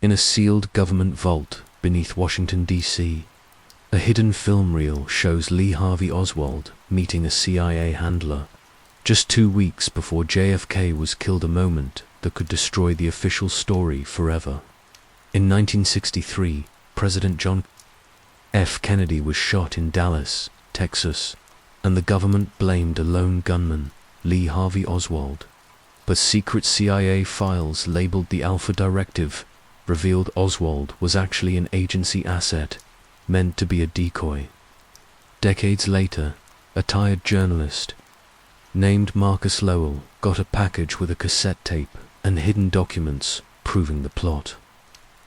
In a sealed government vault beneath Washington, D.C., a hidden film reel shows Lee Harvey Oswald meeting a CIA handler just 2 weeks before JFK was killed, a moment that could destroy the official story forever. In 1963, President John F. Kennedy was shot in Dallas, Texas, and the government blamed a lone gunman, Lee Harvey Oswald. But secret CIA files labeled the Alpha Directive revealed Oswald was actually an agency asset, meant to be a decoy. Decades later, a tired journalist named Marcus Lowell got a package with a cassette tape and hidden documents proving the plot.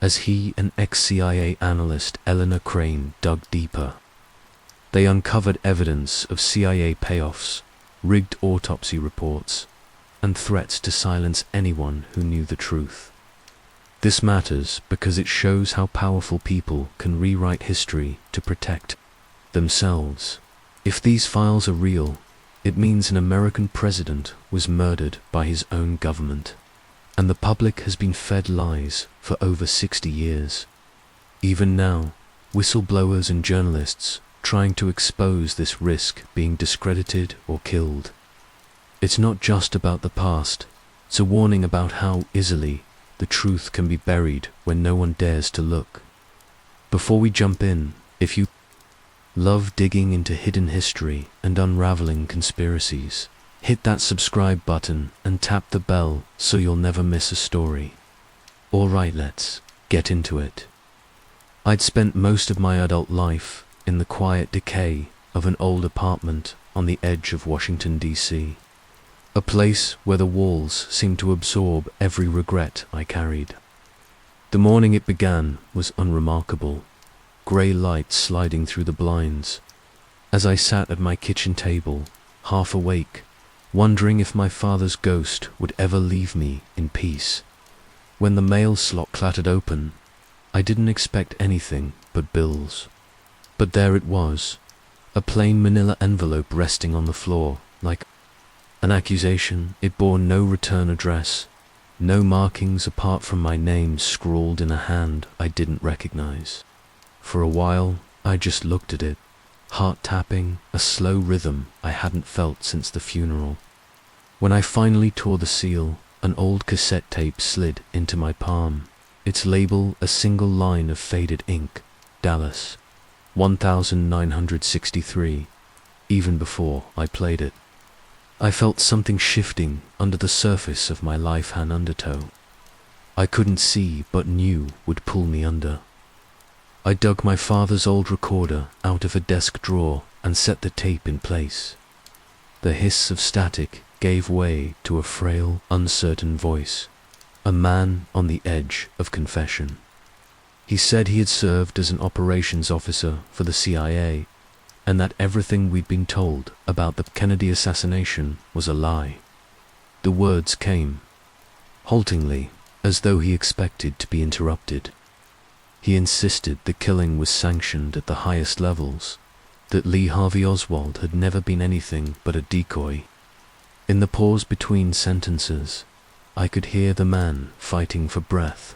As he and ex-CIA analyst Eleanor Crane dug deeper, they uncovered evidence of CIA payoffs, rigged autopsy reports, and threats to silence anyone who knew the truth. This matters because it shows how powerful people can rewrite history to protect themselves. If these files are real, it means an American president was murdered by his own government, and the public has been fed lies for over 60 years. Even now, whistleblowers and journalists trying to expose this risk being discredited or killed. It's not just about the past, it's a warning about how easily the truth can be buried when no one dares to look. Before we jump in, if you love digging into hidden history and unraveling conspiracies, hit that subscribe button and tap the bell so you'll never miss a story. Alright, let's get into it. I'd spent most of my adult life in the quiet decay of an old apartment on the edge of Washington, D.C., a place where the walls seemed to absorb every regret I carried. The morning it began was unremarkable, grey light sliding through the blinds, as I sat at my kitchen table, half awake, wondering if my father's ghost would ever leave me in peace. When the mail slot clattered open, I didn't expect anything but bills. But there it was, a plain manila envelope resting on the floor, like an accusation. It bore no return address, no markings apart from my name scrawled in a hand I didn't recognize. For a while, I just looked at it, heart tapping, a slow rhythm I hadn't felt since the funeral. When I finally tore the seal, an old cassette tape slid into my palm, its label a single line of faded ink, Dallas, 1963, even before I played it. I felt something shifting under the surface of my life-hand undertow. I couldn't see but knew would pull me under. I dug my father's old recorder out of a desk drawer and set the tape in place. The hiss of static gave way to a frail, uncertain voice, a man on the edge of confession. He said he had served as an operations officer for the CIA, and that everything we'd been told about the Kennedy assassination was a lie. The words came haltingly, as though he expected to be interrupted. He insisted the killing was sanctioned at the highest levels, that Lee Harvey Oswald had never been anything but a decoy. In the pause between sentences, I could hear the man fighting for breath,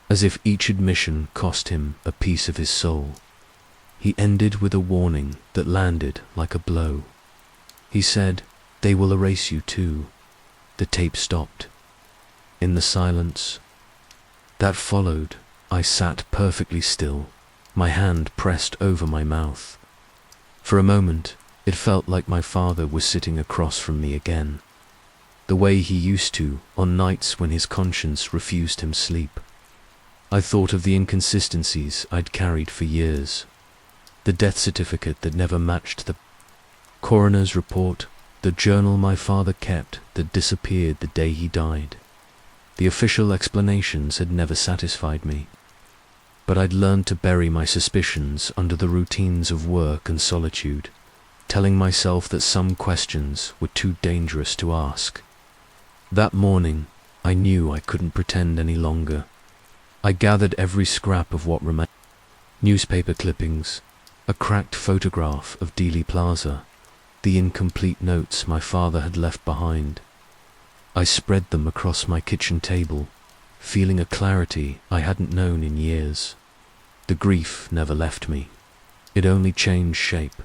as if each admission cost him a piece of his soul. He ended with a warning that landed like a blow. He said, "They will erase you too." The tape stopped. In the silence that followed, I sat perfectly still, my hand pressed over my mouth. For a moment, it felt like my father was sitting across from me again, the way he used to on nights when his conscience refused him sleep. I thought of the inconsistencies I'd carried for years. The death certificate that never matched the coroner's report, the journal my father kept that disappeared the day he died. The official explanations had never satisfied me, but I'd learned to bury my suspicions under the routines of work and solitude, telling myself that some questions were too dangerous to ask. That morning, I knew I couldn't pretend any longer. I gathered every scrap of what remained: newspaper clippings, a cracked photograph of Dealey Plaza, the incomplete notes my father had left behind. I spread them across my kitchen table, feeling a clarity I hadn't known in years. The grief never left me. It only changed shape.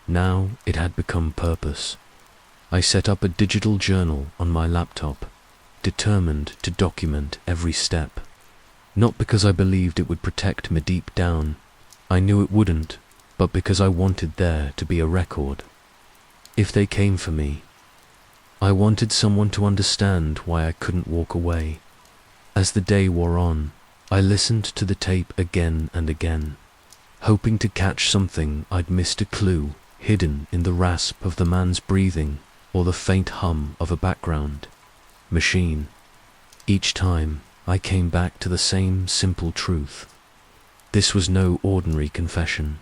Now it had become purpose. I set up a digital journal on my laptop, determined to document every step. Not because I believed it would protect me deep down. I knew it wouldn't, but because I wanted there to be a record. If they came for me, I wanted someone to understand why I couldn't walk away. As the day wore on, I listened to the tape again and again, hoping to catch something I'd missed, a clue hidden in the rasp of the man's breathing or the faint hum of a background machine. Each time, I came back to the same simple truth. This was no ordinary confession.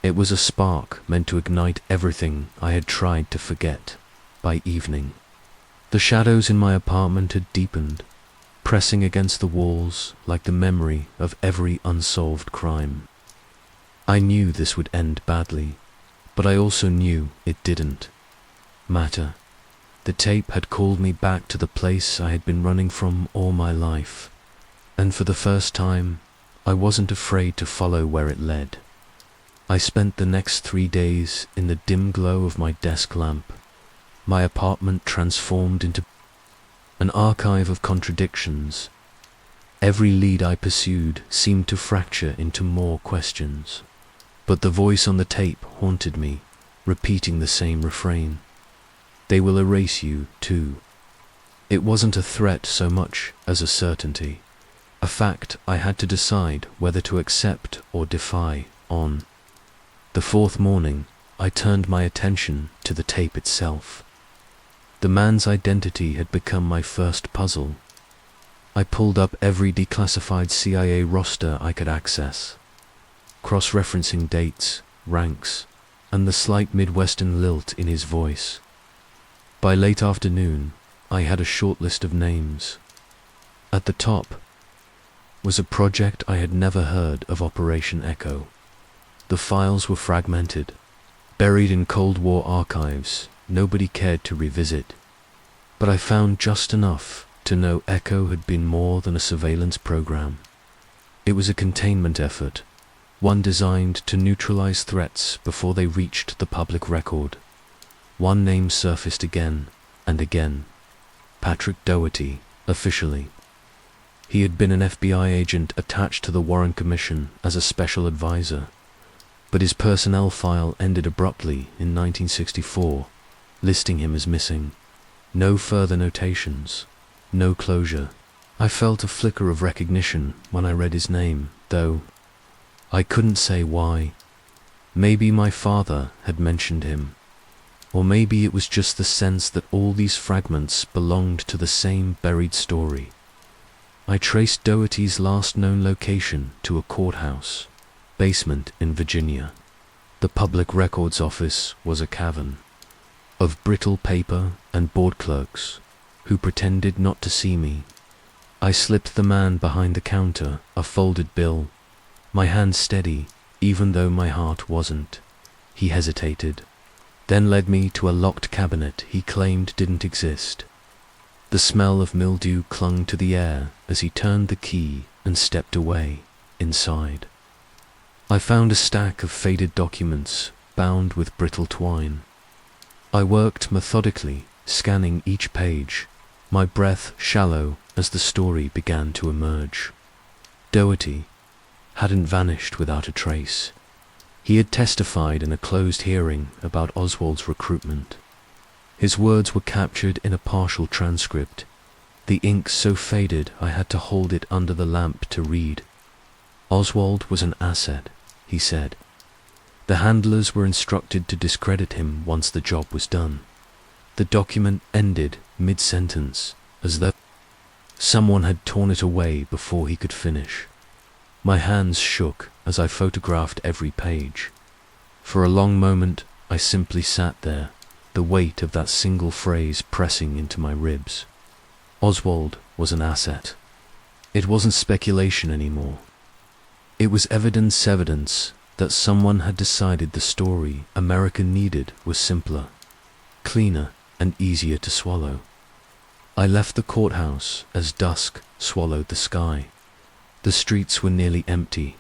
It was a spark meant to ignite everything I had tried to forget. By evening, the shadows in my apartment had deepened, pressing against the walls like the memory of every unsolved crime. I knew this would end badly, but I also knew it didn't matter. The tape had called me back to the place I had been running from all my life, and for the first time, I wasn't afraid to follow where it led. I spent the next 3 days in the dim glow of my desk lamp, my apartment transformed into an archive of contradictions. Every lead I pursued seemed to fracture into more questions, but the voice on the tape haunted me, repeating the same refrain. They will erase you too. It wasn't a threat so much as a certainty, a fact I had to decide whether to accept or defy. On the 4th morning, I turned my attention to the tape itself. The man's identity had become my first puzzle. I pulled up every declassified CIA roster I could access, cross-referencing dates, ranks, and the slight Midwestern lilt in his voice. By late afternoon, I had a short list of names. At the top was a project I had never heard of, Operation Echo. The files were fragmented, buried in Cold War archives nobody cared to revisit. But I found just enough to know Echo had been more than a surveillance program. It was a containment effort, one designed to neutralize threats before they reached the public record. One name surfaced again and again: Patrick Doherty, officially. He had been an FBI agent attached to the Warren Commission as a special advisor, but his personnel file ended abruptly in 1964, listing him as missing. No further notations, no closure. I felt a flicker of recognition when I read his name, though I couldn't say why. Maybe my father had mentioned him, or maybe it was just the sense that all these fragments belonged to the same buried story. I traced Doherty's last known location to a courthouse basement in Virginia. The public records office was a cavern of brittle paper and board clerks who pretended not to see me. I slipped the man behind the counter a folded bill, my hand steady, even though my heart wasn't. He hesitated, then led me to a locked cabinet he claimed didn't exist. The smell of mildew clung to the air as he turned the key and stepped away. Inside, I found a stack of faded documents bound with brittle twine. I worked methodically, scanning each page, my breath shallow as the story began to emerge. Doherty hadn't vanished without a trace. He had testified in a closed hearing about Oswald's recruitment. His words were captured in a partial transcript, the ink so faded I had to hold it under the lamp to read. Oswald was an asset, he said. The handlers were instructed to discredit him once the job was done. The document ended mid-sentence, as though someone had torn it away before he could finish. My hands shook as I photographed every page. For a long moment, I simply sat there, the weight of that single phrase pressing into my ribs. Oswald was an asset. It wasn't speculation anymore. It was evidence that someone had decided the story America needed was simpler, cleaner, and easier to swallow. I left the courthouse as dusk swallowed the sky. The streets were nearly empty,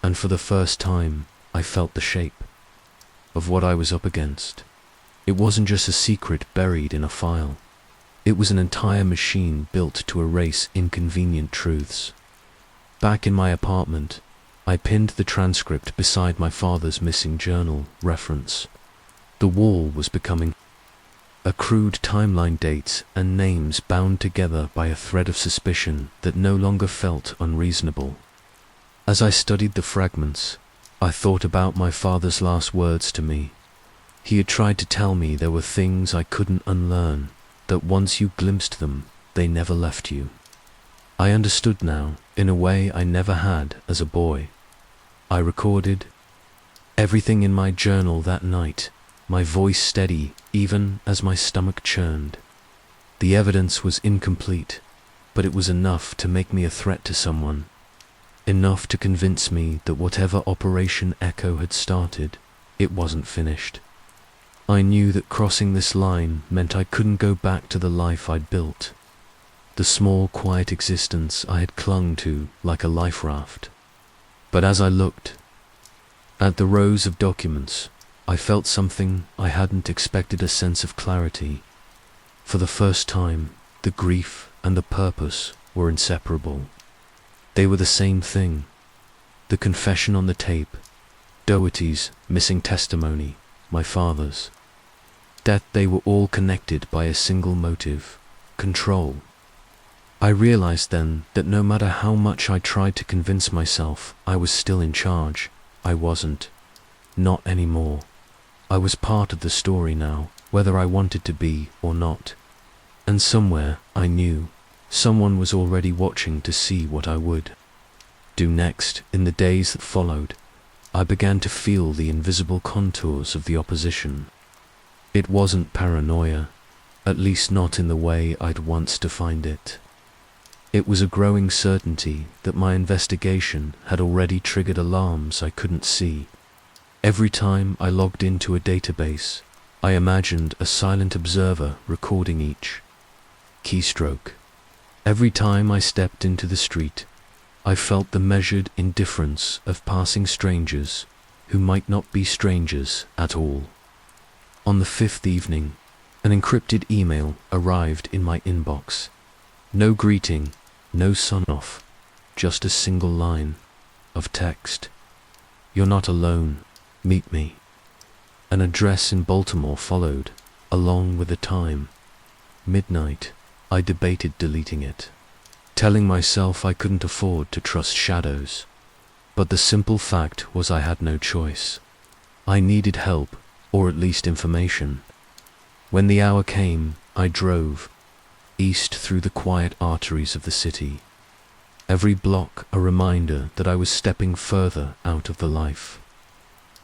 and for the first time, I felt the shape of what I was up against. It wasn't just a secret buried in a file. It was an entire machine built to erase inconvenient truths. Back in my apartment, I pinned the transcript beside my father's missing journal reference. The wall was becoming a crude timeline, dates and names bound together by a thread of suspicion that no longer felt unreasonable. As I studied the fragments, I thought about my father's last words to me. He had tried to tell me there were things I couldn't unlearn, that once you glimpsed them, they never left you. I understood now, in a way I never had as a boy. I recorded everything in my journal that night, my voice steady even as my stomach churned. The evidence was incomplete, but it was enough to make me a threat to someone. Enough to convince me that whatever Operation Echo had started, it wasn't finished. I knew that crossing this line meant I couldn't go back to the life I'd built, the small, quiet existence I had clung to like a life raft. But as I looked at the rows of documents, I felt something I hadn't expected, a sense of clarity. For the first time, the grief and the purpose were inseparable. They were the same thing. The confession on the tape, Doherty's missing testimony, my father's death, they were all connected by a single motive: control. I realized then that no matter how much I tried to convince myself I was still in charge, I wasn't. Not anymore. I was part of the story now, whether I wanted to be or not. And somewhere, I knew, someone was already watching to see what I would do next. In the days that followed, I began to feel the invisible contours of the opposition. It wasn't paranoia, at least not in the way I'd once defined it. It was a growing certainty that my investigation had already triggered alarms I couldn't see. Every time I logged into a database, I imagined a silent observer recording each keystroke. Every time I stepped into the street, I felt the measured indifference of passing strangers who might not be strangers at all. On the fifth evening, an encrypted email arrived in my inbox. No greeting, no sign-off, just a single line of text. "You're not alone. Meet me." An address in Baltimore followed, along with the time. Midnight. I debated deleting it, telling myself I couldn't afford to trust shadows. But the simple fact was I had no choice. I needed help, or at least information. When the hour came, I drove east through the quiet arteries of the city. Every block a reminder that I was stepping further out of the life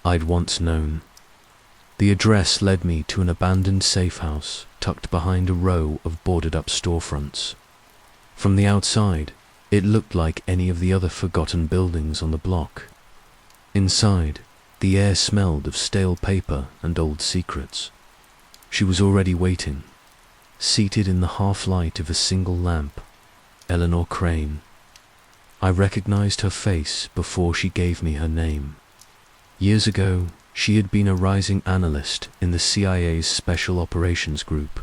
I'd once known. The address led me to an abandoned safe house tucked behind a row of boarded-up storefronts. From the outside, it looked like any of the other forgotten buildings on the block. Inside, the air smelled of stale paper and old secrets. She was already waiting, seated in the half-light of a single lamp, Eleanor Crane. I recognized her face before she gave me her name. Years ago, she had been a rising analyst in the CIA's Special Operations Group,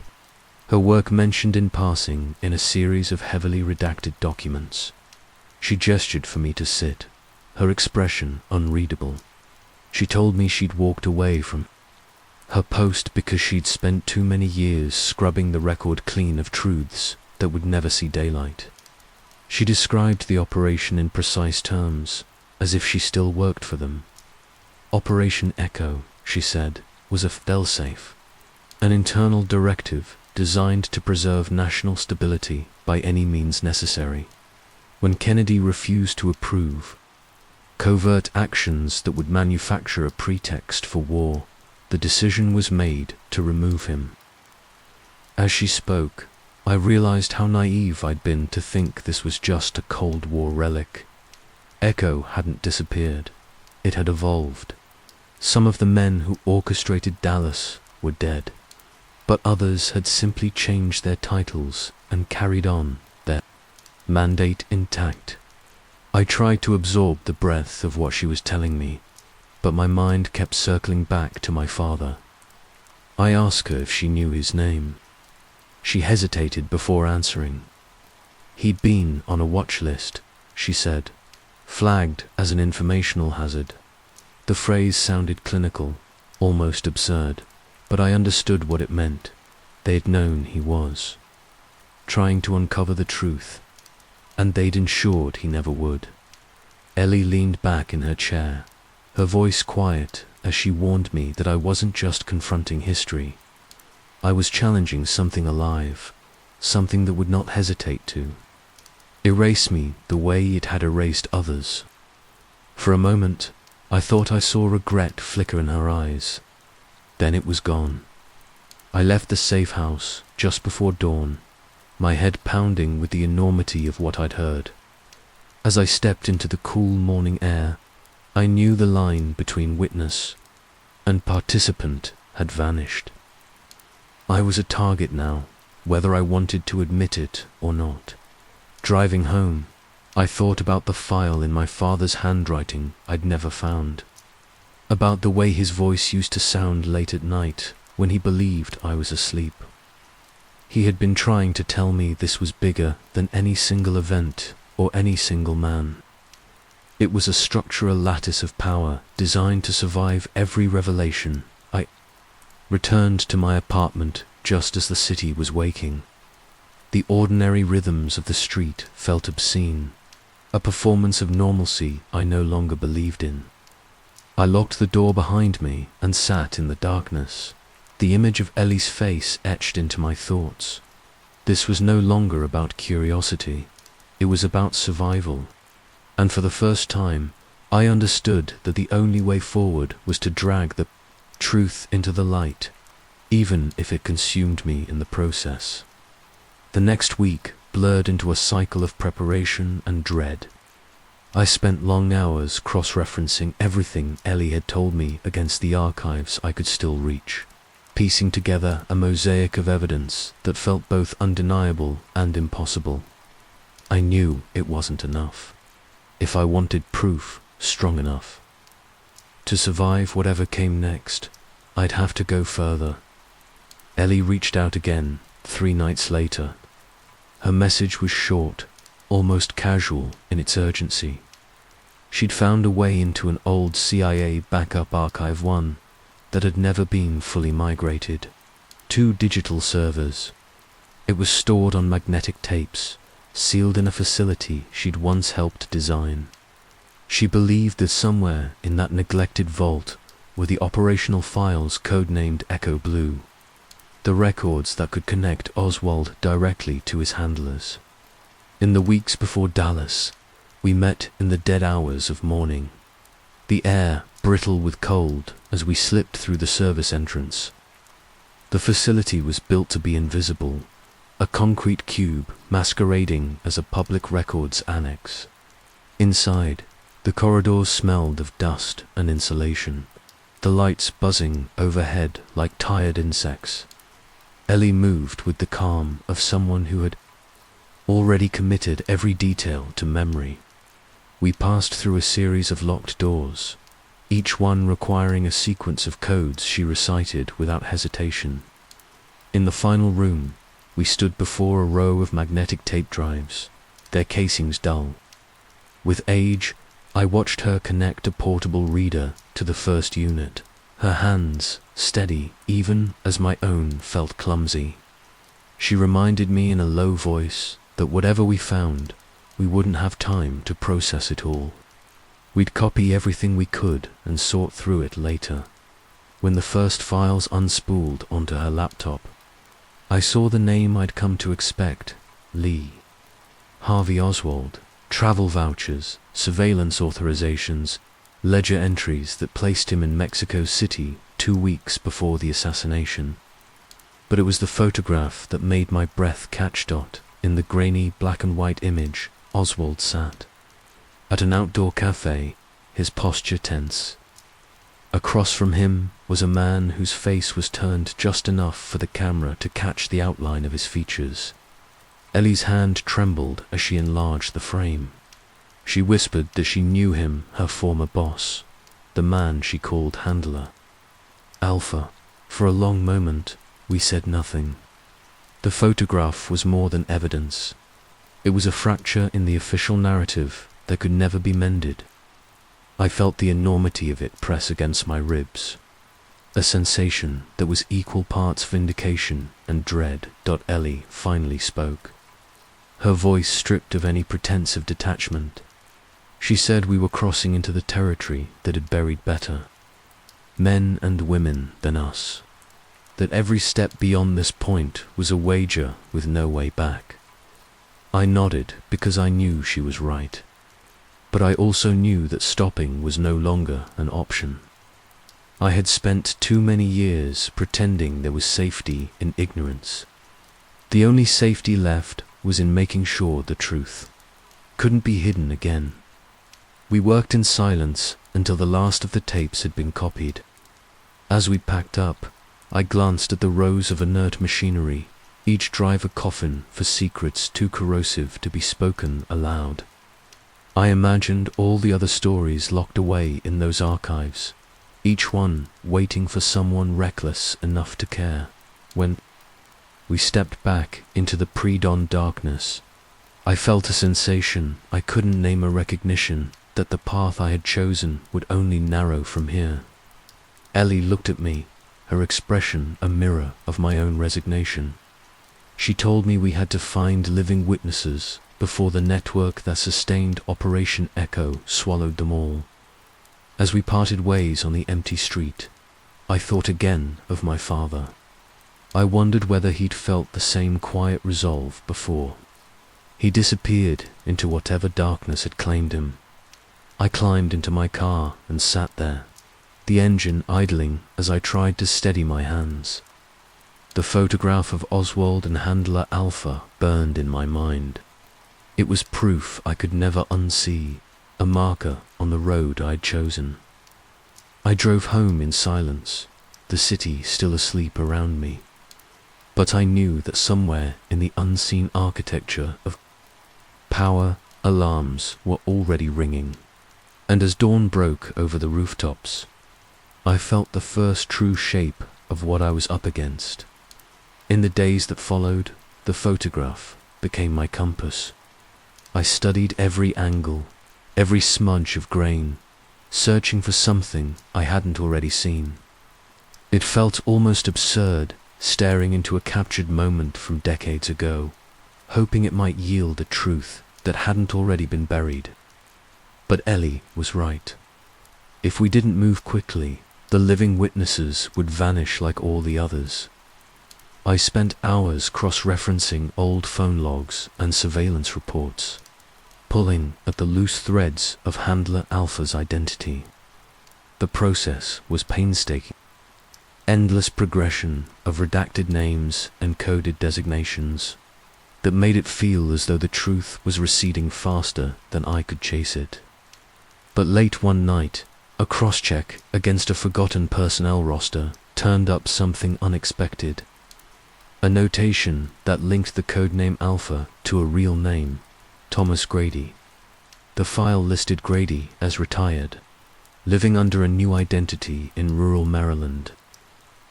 her work mentioned in passing in a series of heavily redacted documents. She gestured for me to sit, her expression unreadable. She told me she'd walked away from her post because she'd spent too many years scrubbing the record clean of truths that would never see daylight. She described the operation in precise terms, as if she still worked for them. Operation Echo, she said, was a failsafe, an internal directive designed to preserve national stability by any means necessary. When Kennedy refused to approve covert actions that would manufacture a pretext for war, the decision was made to remove him. As she spoke, I realized how naive I'd been to think this was just a Cold War relic. Echo hadn't disappeared. It had evolved. Some of the men who orchestrated Dallas were dead, but others had simply changed their titles and carried on, their mandate intact. I tried to absorb the breadth of what she was telling me, but my mind kept circling back to my father. I asked her if she knew his name. She hesitated before answering. He'd been on a watch list, she said, flagged as an informational hazard. The phrase sounded clinical, almost absurd, but I understood what it meant. They'd known he was trying to uncover the truth, and they'd ensured he never would. Ellie leaned back in her chair, her voice quiet as she warned me that I wasn't just confronting history. I was challenging something alive, something that would not hesitate to erase me the way it had erased others. For a moment, I thought I saw regret flicker in her eyes. Then it was gone. I left the safe house just before dawn, my head pounding with the enormity of what I'd heard. As I stepped into the cool morning air, I knew the line between witness and participant had vanished. I was a target now, whether I wanted to admit it or not. Driving home, I thought about the file in my father's handwriting I'd never found, about the way his voice used to sound late at night when he believed I was asleep. He had been trying to tell me this was bigger than any single event or any single man. It was a structural lattice of power designed to survive every revelation. I returned to my apartment just as the city was waking. The ordinary rhythms of the street felt obscene, a performance of normalcy I no longer believed in. I locked the door behind me and sat in the darkness, the image of Ellie's face etched into my thoughts. This was no longer about curiosity, it was about survival. And for the first time, I understood that the only way forward was to drag the truth into the light, even if it consumed me in the process. The next week blurred into a cycle of preparation and dread. I spent long hours cross-referencing everything Ellie had told me against the archives I could still reach, piecing together a mosaic of evidence that felt both undeniable and impossible. I knew it wasn't enough. If I wanted proof strong enough to survive whatever came next, I'd have to go further. Ellie reached out again 3 nights later. Her message was short, almost casual in its urgency. She'd found a way into an old CIA backup archive, one that had never been fully migrated. 2 digital servers. It was stored on magnetic tapes, sealed in a facility she'd once helped design. She believed that somewhere in that neglected vault were the operational files codenamed Echo Blue, the records that could connect Oswald directly to his handlers. In the weeks before Dallas, we met in the dead hours of morning, the air brittle with cold as we slipped through the service entrance. The facility was built to be invisible, a concrete cube masquerading as a public records annex. Inside, the corridors smelled of dust and insulation, the lights buzzing overhead like tired insects. Ellie moved with the calm of someone who had already committed every detail to memory. We passed through a series of locked doors, each one requiring a sequence of codes she recited without hesitation. In the final room, we stood before a row of magnetic tape drives, their casings dull. With age, I watched her connect a portable reader to the first unit, her hands steady even as my own felt clumsy. She reminded me in a low voice that whatever we found, we wouldn't have time to process it all. We'd copy everything we could and sort through it later. When the first files unspooled onto her laptop, I saw the name I'd come to expect, Lee. Harvey Oswald, travel vouchers, surveillance authorizations, ledger entries that placed him in Mexico City 2 weeks before the assassination. But it was the photograph that made my breath catch. In the grainy black and white image, Oswald sat at an outdoor cafe, his posture tense. Across from him was a man whose face was turned just enough for the camera to catch the outline of his features. Ellie's hand trembled as she enlarged the frame. She whispered that she knew him, her former boss, the man she called Handler. Alpha. For a long moment, we said nothing. The photograph was more than evidence. It was a fracture in the official narrative that could never be mended. I felt the enormity of it press against my ribs, a sensation that was equal parts vindication and dread. Ellie finally spoke, her voice stripped of any pretense of detachment. She said we were crossing into the territory that had buried better men and women than us, that every step beyond this point was a wager with no way back. I nodded because I knew she was right, but I also knew that stopping was no longer an option. I had spent too many years pretending there was safety in ignorance. The only safety left was in making sure the truth couldn't be hidden again. We worked in silence until the last of the tapes had been copied. As we packed up, I glanced at the rows of inert machinery, each drive a coffin for secrets too corrosive to be spoken aloud. I imagined all the other stories locked away in those archives, each one waiting for someone reckless enough to care. When we stepped back into the pre-dawn darkness, I felt a sensation I couldn't name, a recognition that the path I had chosen would only narrow from here. Ellie looked at me, her expression a mirror of my own resignation. She told me we had to find living witnesses before the network that sustained Operation Echo swallowed them all. As we parted ways on the empty street, I thought again of my father. I wondered whether he'd felt the same quiet resolve before. He disappeared into whatever darkness had claimed him. I climbed into my car and sat there, the engine idling as I tried to steady my hands. The photograph of Oswald and Handler Alpha burned in my mind. It was proof I could never unsee, a marker on the road I'd chosen. I drove home in silence, the city still asleep around me. But I knew that somewhere in the unseen architecture of power, alarms were already ringing. And as dawn broke over the rooftops, I felt the first true shape of what I was up against. In the days that followed, the photograph became my compass. I studied every angle, every smudge of grain, searching for something I hadn't already seen. It felt almost absurd, staring into a captured moment from decades ago, hoping it might yield a truth that hadn't already been buried. But Ellie was right. If we didn't move quickly, the living witnesses would vanish like all the others. I spent hours cross-referencing old phone logs and surveillance reports, pulling at the loose threads of Handler Alpha's identity. The process was painstaking. Endless progression of redacted names and coded designations that made it feel as though the truth was receding faster than I could chase it. But late one night, a cross-check against a forgotten personnel roster turned up something unexpected. A notation that linked the codename Alpha to a real name, Thomas Grady. The file listed Grady as retired, living under a new identity in rural Maryland.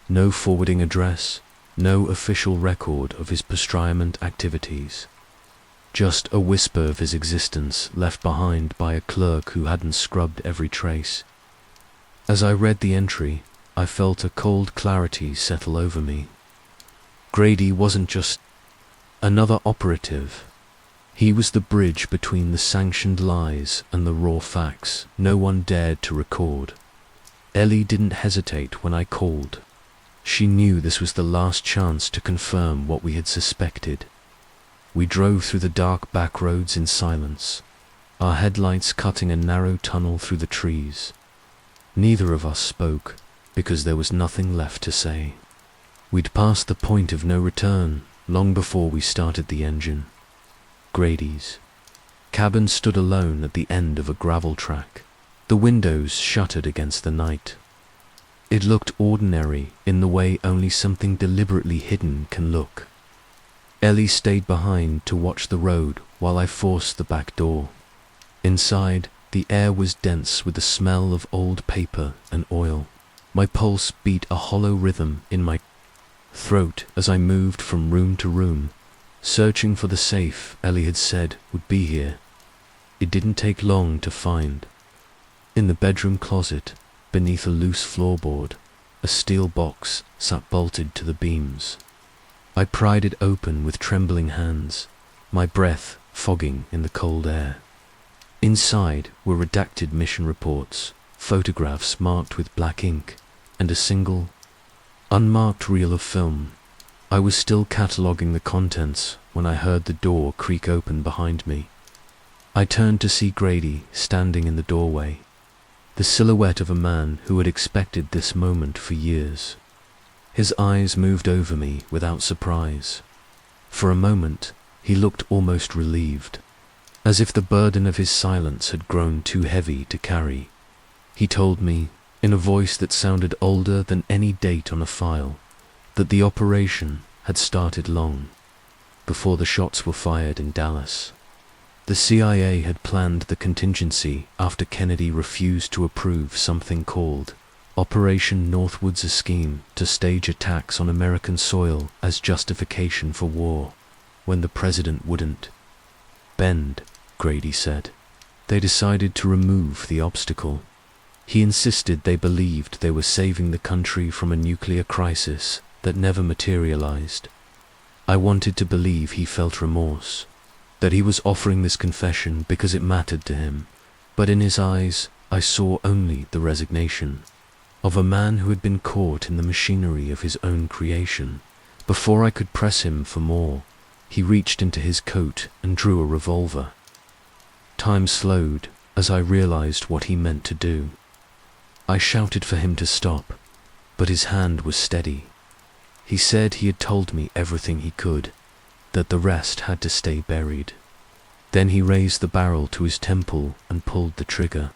No forwarding address, no official record of his post-retirement activities. Just a whisper of his existence left behind by a clerk who hadn't scrubbed every trace. As I read the entry, I felt a cold clarity settle over me. Grady wasn't just another operative. He was the bridge between the sanctioned lies and the raw facts no one dared to record. Ellie didn't hesitate when I called. She knew this was the last chance to confirm what we had suspected. We drove through the dark back roads in silence, our headlights cutting a narrow tunnel through the trees. Neither of us spoke, because there was nothing left to say. We'd passed the point of no return long before we started the engine. Grady's cabin stood alone at the end of a gravel track, the windows shuttered against the night. It looked ordinary in the way only something deliberately hidden can look. Ellie stayed behind to watch the road while I forced the back door. Inside, the air was dense with the smell of old paper and oil. My pulse beat a hollow rhythm in my throat as I moved from room to room, searching for the safe Ellie had said would be here. It didn't take long to find. In the bedroom closet, beneath a loose floorboard, a steel box sat bolted to the beams. I pried it open with trembling hands, my breath fogging in the cold air. Inside were redacted mission reports, photographs marked with black ink, and a single, unmarked reel of film. I was still cataloguing the contents when I heard the door creak open behind me. I turned to see Grady standing in the doorway, the silhouette of a man who had expected this moment for years. His eyes moved over me without surprise. For a moment, he looked almost relieved, as if the burden of his silence had grown too heavy to carry. He told me, in a voice that sounded older than any date on a file, that the operation had started long before the shots were fired in Dallas. The CIA had planned the contingency after Kennedy refused to approve something called Operation Northwoods, a scheme to stage attacks on American soil as justification for war, when the president wouldn't bend, Grady said. They decided to remove the obstacle. He insisted they believed they were saving the country from a nuclear crisis that never materialized. I wanted to believe he felt remorse, that he was offering this confession because it mattered to him, but in his eyes I saw only the resignation of a man who had been caught in the machinery of his own creation. Before I could press him for more, he reached into his coat and drew a revolver. Time slowed as I realized what he meant to do. I shouted for him to stop, but his hand was steady. He said he had told me everything he could, that the rest had to stay buried. Then he raised the barrel to his temple and pulled the trigger.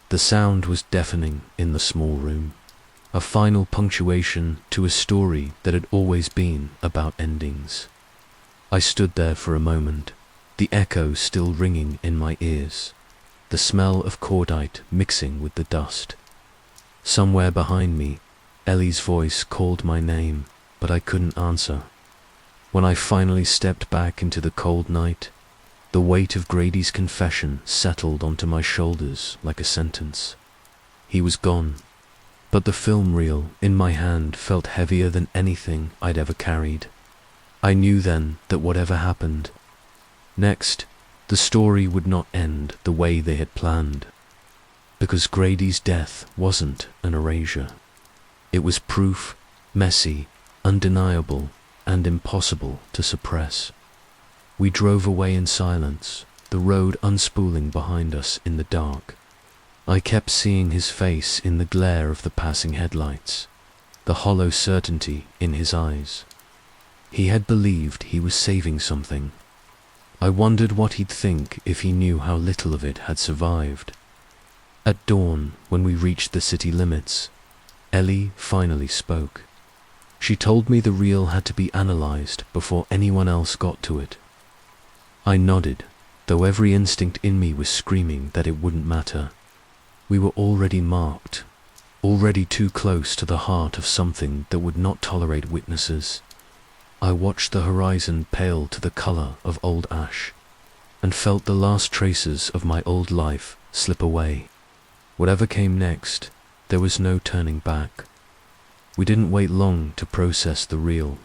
The sound was deafening in the small room, a final punctuation to a story that had always been about endings. I stood there for a moment, the echo still ringing in my ears, the smell of cordite mixing with the dust. Somewhere behind me, Ellie's voice called my name, but I couldn't answer. When I finally stepped back into the cold night, the weight of Grady's confession settled onto my shoulders like a sentence. He was gone, but the film reel in my hand felt heavier than anything I'd ever carried. I knew then that whatever happened next, the story would not end the way they had planned, because Grady's death wasn't an erasure. It was proof, messy, undeniable, and impossible to suppress. We drove away in silence, the road unspooling behind us in the dark. I kept seeing his face in the glare of the passing headlights, the hollow certainty in his eyes. He had believed he was saving something. I wondered what he'd think if he knew how little of it had survived. At dawn, when we reached the city limits, Ellie finally spoke. She told me the reel had to be analyzed before anyone else got to it. I nodded, though every instinct in me was screaming that it wouldn't matter. We were already marked, already too close to the heart of something that would not tolerate witnesses. I watched the horizon pale to the color of old ash, and felt the last traces of my old life slip away. Whatever came next, there was no turning back. We didn't wait long to process the reel.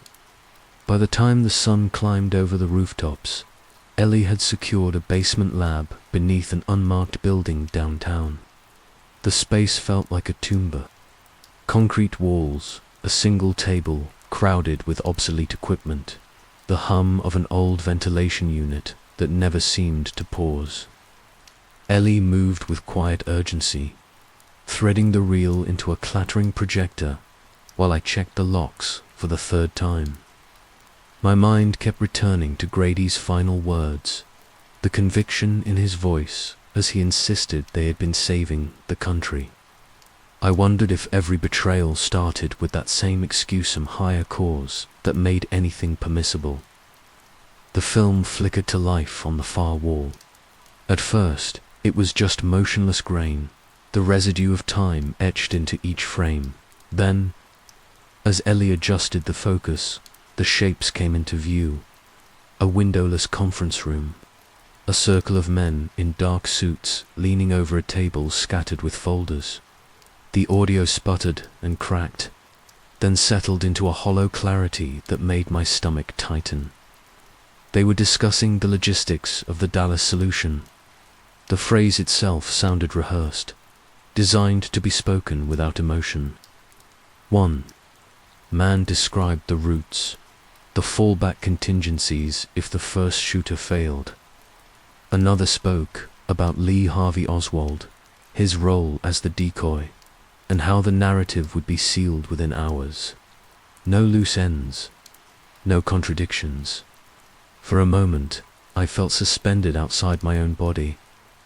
By the time the sun climbed over the rooftops, Ellie had secured a basement lab beneath an unmarked building downtown. The space felt like a tomb. Concrete walls, a single table crowded with obsolete equipment, the hum of an old ventilation unit that never seemed to pause. Ellie moved with quiet urgency, threading the reel into a clattering projector while I checked the locks for the third time. My mind kept returning to Grady's final words, the conviction in his voice as he insisted they had been saving the country. I wondered if every betrayal started with that same excuse and higher cause that made anything permissible. The film flickered to life on the far wall. At first, it was just motionless grain, the residue of time etched into each frame. Then, as Ellie adjusted the focus, the shapes came into view. A windowless conference room. A circle of men in dark suits leaning over a table scattered with folders. The audio sputtered and cracked, then settled into a hollow clarity that made my stomach tighten. They were discussing the logistics of the Dallas solution. The phrase itself sounded rehearsed, designed to be spoken without emotion. One man described the routes, the fallback contingencies if the first shooter failed. Another spoke about Lee Harvey Oswald, his role as the decoy, and how the narrative would be sealed within hours. No loose ends, no contradictions. For a moment, I felt suspended outside my own body,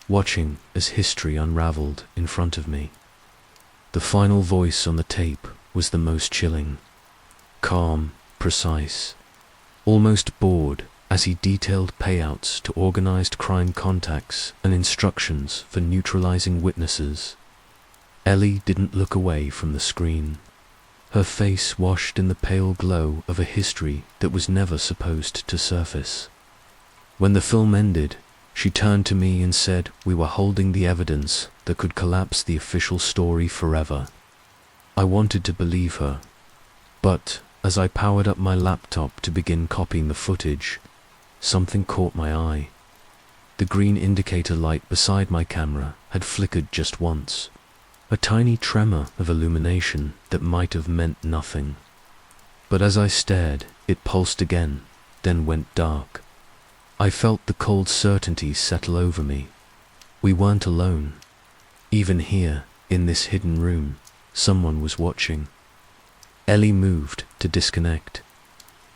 watching as history unraveled in front of me. The final voice on the tape was the most chilling. Calm, precise, almost bored as he detailed payouts to organized crime contacts and instructions for neutralizing witnesses. Ellie didn't look away from the screen. Her face washed in the pale glow of a history that was never supposed to surface. When the film ended, she turned to me and said we were holding the evidence that could collapse the official story forever. I wanted to believe her, but as I powered up my laptop to begin copying the footage, something caught my eye. The green indicator light beside my camera had flickered just once. A tiny tremor of illumination that might have meant nothing. But as I stared, it pulsed again, then went dark. I felt the cold certainty settle over me. We weren't alone. Even here, in this hidden room, someone was watching. Ellie moved to disconnect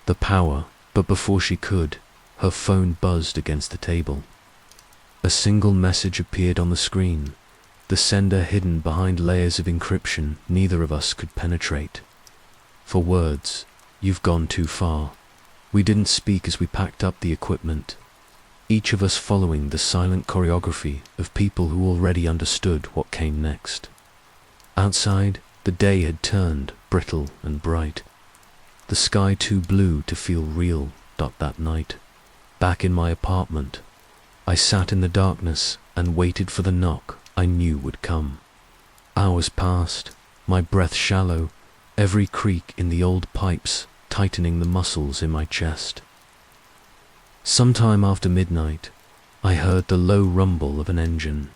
the power, but before she could, her phone buzzed against the table. A single message appeared on the screen, the sender hidden behind layers of encryption neither of us could penetrate. For words, "You've gone too far." We didn't speak as we packed up the equipment, each of us following the silent choreography of people who already understood what came next. Outside, the day had turned brittle and bright. The sky too blue to feel real. That night, back in my apartment, I sat in the darkness and waited for the knock I knew would come. Hours passed, my breath shallow, every creak in the old pipes tightening the muscles in my chest. Sometime after midnight, I heard the low rumble of an engine.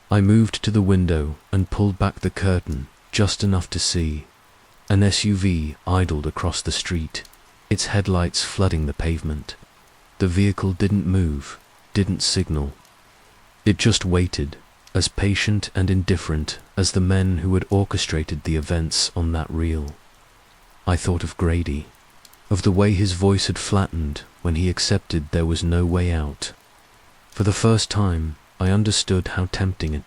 I moved to the window and pulled back the curtain just enough to see. An SUV idled across the street, its headlights flooding the pavement. The vehicle didn't move, didn't signal. It just waited, as patient and indifferent as the men who had orchestrated the events on that reel. I thought of Grady, of the way his voice had flattened when he accepted there was no way out. For the first time, I understood how tempting it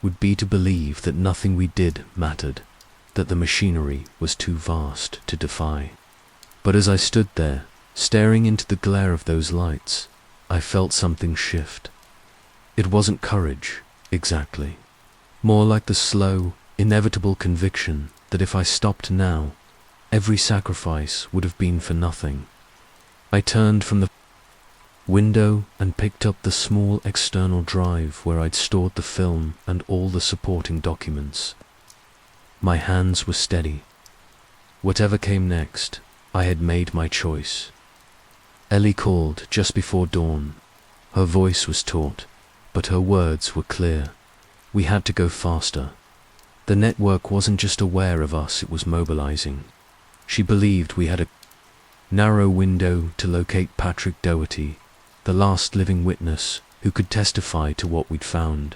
would be to believe that nothing we did mattered, that the machinery was too vast to defy. But as I stood there, staring into the glare of those lights, I felt something shift. It wasn't courage, exactly. More like the slow, inevitable conviction that if I stopped now, every sacrifice would have been for nothing. I turned from the window and picked up the small external drive where I'd stored the film and all the supporting documents. My hands were steady. Whatever came next, I had made my choice. Ellie called just before dawn. Her voice was taut, but her words were clear. We had to go faster. The network wasn't just aware of us, it was mobilizing. She believed we had a narrow window to locate Patrick Doherty, the last living witness who could testify to what we'd found.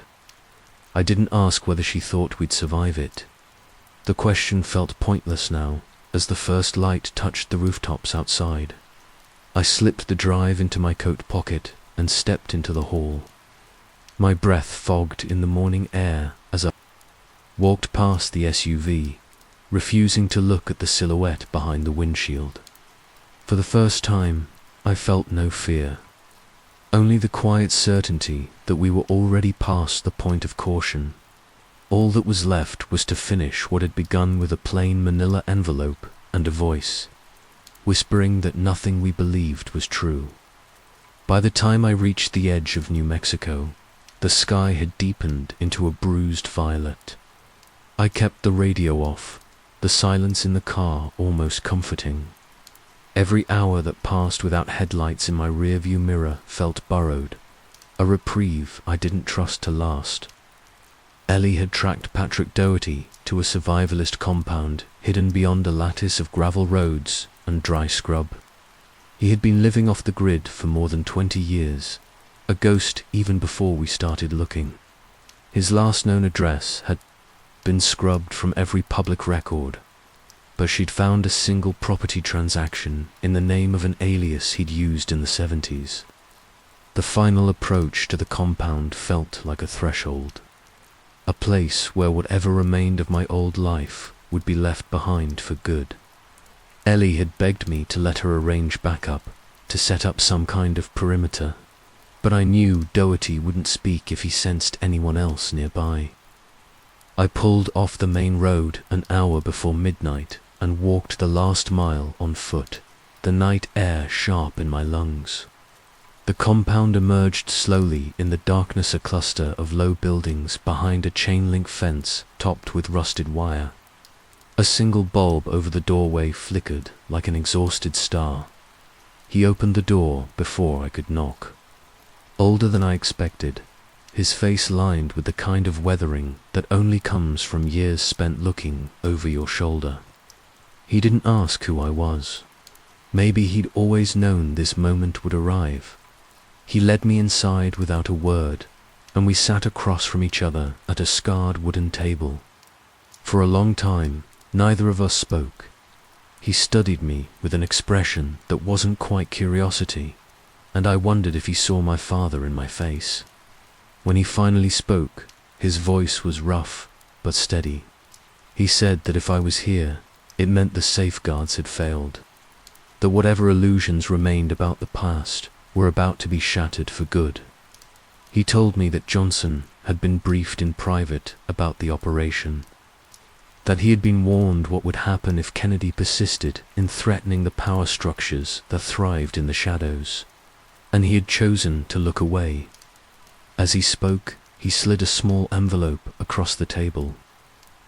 I didn't ask whether she thought we'd survive it. The question felt pointless now, as the first light touched the rooftops outside. I slipped the drive into my coat pocket and stepped into the hall. My breath fogged in the morning air as I walked past the SUV, refusing to look at the silhouette behind the windshield. For the first time, I felt no fear, only the quiet certainty that we were already past the point of caution. All that was left was to finish what had begun with a plain manila envelope and a voice, whispering that nothing we believed was true. By the time I reached the edge of New Mexico, the sky had deepened into a bruised violet. I kept the radio off, the silence in the car almost comforting. Every hour that passed without headlights in my rearview mirror felt burrowed, a reprieve I didn't trust to last. Ellie had tracked Patrick Doherty to a survivalist compound hidden beyond a lattice of gravel roads and dry scrub. He had been living off the grid for more than 20 years, a ghost even before we started looking. His last known address had been scrubbed from every public record, but she'd found a single property transaction in the name of an alias he'd used in the 70s. The final approach to the compound felt like a threshold, a place where whatever remained of my old life would be left behind for good. Ellie had begged me to let her arrange backup, to set up some kind of perimeter, but I knew Doherty wouldn't speak if he sensed anyone else nearby. I pulled off the main road an hour before midnight and walked the last mile on foot, the night air sharp in my lungs. The compound emerged slowly in the darkness, a cluster of low buildings behind a chain-link fence topped with rusted wire. A single bulb over the doorway flickered like an exhausted star. He opened the door before I could knock. Older than I expected, his face lined with the kind of weathering that only comes from years spent looking over your shoulder. He didn't ask who I was. Maybe he'd always known this moment would arrive. He led me inside without a word, and we sat across from each other at a scarred wooden table. For a long time, neither of us spoke. He studied me with an expression that wasn't quite curiosity, and I wondered if he saw my father in my face. When he finally spoke, his voice was rough but steady. He said that if I was here, it meant the safeguards had failed, that whatever illusions remained about the past were about to be shattered for good. He told me that Johnson had been briefed in private about the operation, that he had been warned what would happen if Kennedy persisted in threatening the power structures that thrived in the shadows, and he had chosen to look away. As he spoke, he slid a small envelope across the table.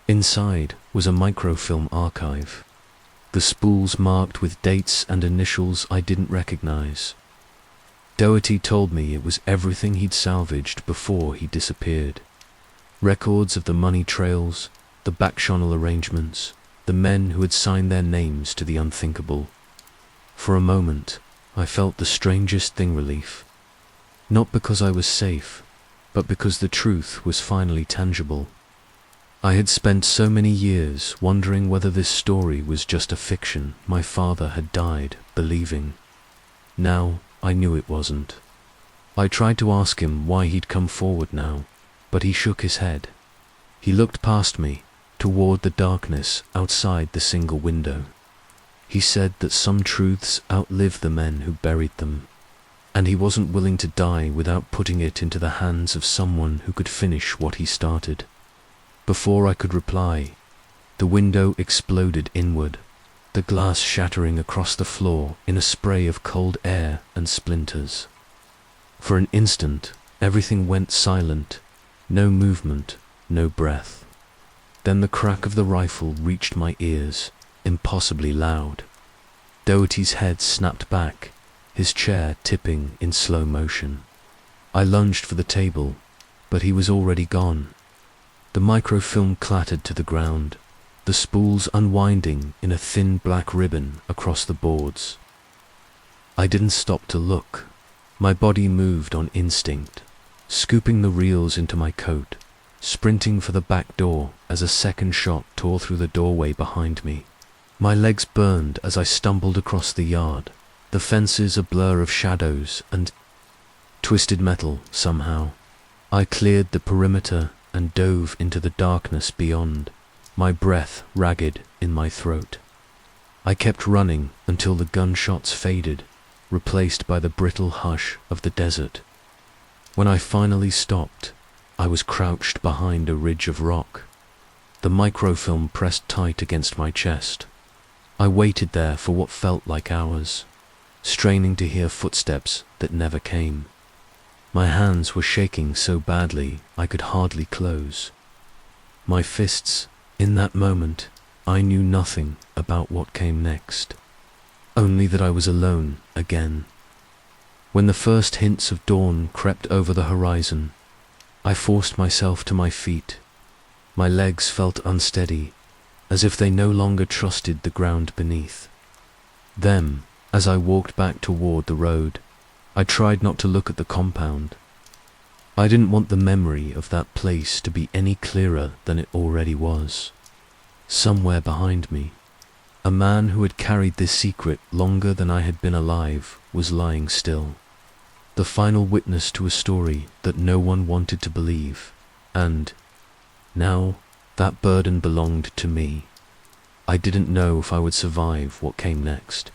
Inside was a microfilm archive, the spools marked with dates and initials I didn't recognize. Doherty told me it was everything he'd salvaged before he disappeared. Records of the money trails, the back-channel arrangements, the men who had signed their names to the unthinkable. For a moment, I felt the strangest thing relief. Not because I was safe, but because the truth was finally tangible. I had spent so many years wondering whether this story was just a fiction my father had died believing. Now I knew it wasn't. I tried to ask him why he'd come forward now, but he shook his head. He looked past me, toward the darkness outside the single window. He said that some truths outlive the men who buried them, and he wasn't willing to die without putting it into the hands of someone who could finish what he started. Before I could reply, the window exploded inward, the glass shattering across the floor in a spray of cold air and splinters. For an instant, everything went silent, no movement, no breath. Then the crack of the rifle reached my ears, impossibly loud. Doherty's head snapped back, his chair tipping in slow motion. I lunged for the table, but he was already gone. The microfilm clattered to the ground, the spools unwinding in a thin black ribbon across the boards. I didn't stop to look. My body moved on instinct, scooping the reels into my coat, sprinting for the back door as a second shot tore through the doorway behind me. My legs burned as I stumbled across the yard, the fences a blur of shadows and twisted metal somehow. I cleared the perimeter and dove into the darkness beyond, my breath ragged in my throat. I kept running until the gunshots faded, replaced by the brittle hush of the desert. When I finally stopped, I was crouched behind a ridge of rock, the microfilm pressed tight against my chest. I waited there for what felt like hours, straining to hear footsteps that never came. My hands were shaking so badly I could hardly close. My fists, in that moment, I knew nothing about what came next, only that I was alone again. When the first hints of dawn crept over the horizon, I forced myself to my feet. My legs felt unsteady, as if they no longer trusted the ground beneath. Then, as I walked back toward the road, I tried not to look at the compound. I didn't want the memory of that place to be any clearer than it already was. Somewhere behind me, a man who had carried this secret longer than I had been alive was lying still, the final witness to a story that no one wanted to believe, and now that burden belonged to me. I didn't know if I would survive what came next,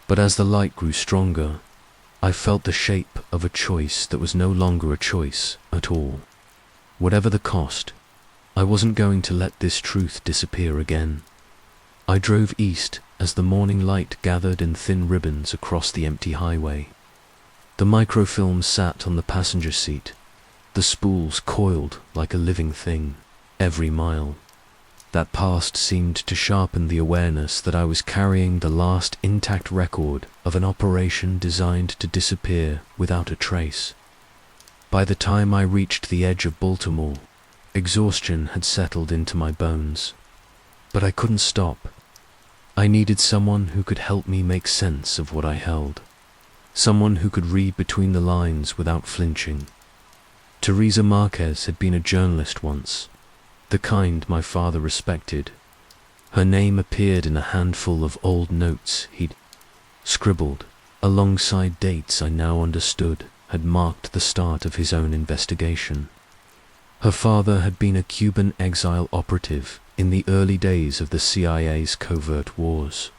but as the light grew stronger, I felt the shape of a choice that was no longer a choice at all. Whatever the cost, I wasn't going to let this truth disappear again. I drove east as the morning light gathered in thin ribbons across the empty highway. The microfilm sat on the passenger seat, the spools coiled like a living thing. Every mile that passed seemed to sharpen the awareness that I was carrying the last intact record of an operation designed to disappear without a trace. By the time I reached the edge of Baltimore, exhaustion had settled into my bones. But I couldn't stop. I needed someone who could help me make sense of what I held. Someone who could read between the lines without flinching. Teresa Marquez had been a journalist once, the kind my father respected. Her name appeared in a handful of old notes he'd scribbled, alongside dates I now understood had marked the start of his own investigation. Her father had been a Cuban exile operative in the early days of the CIA's covert wars.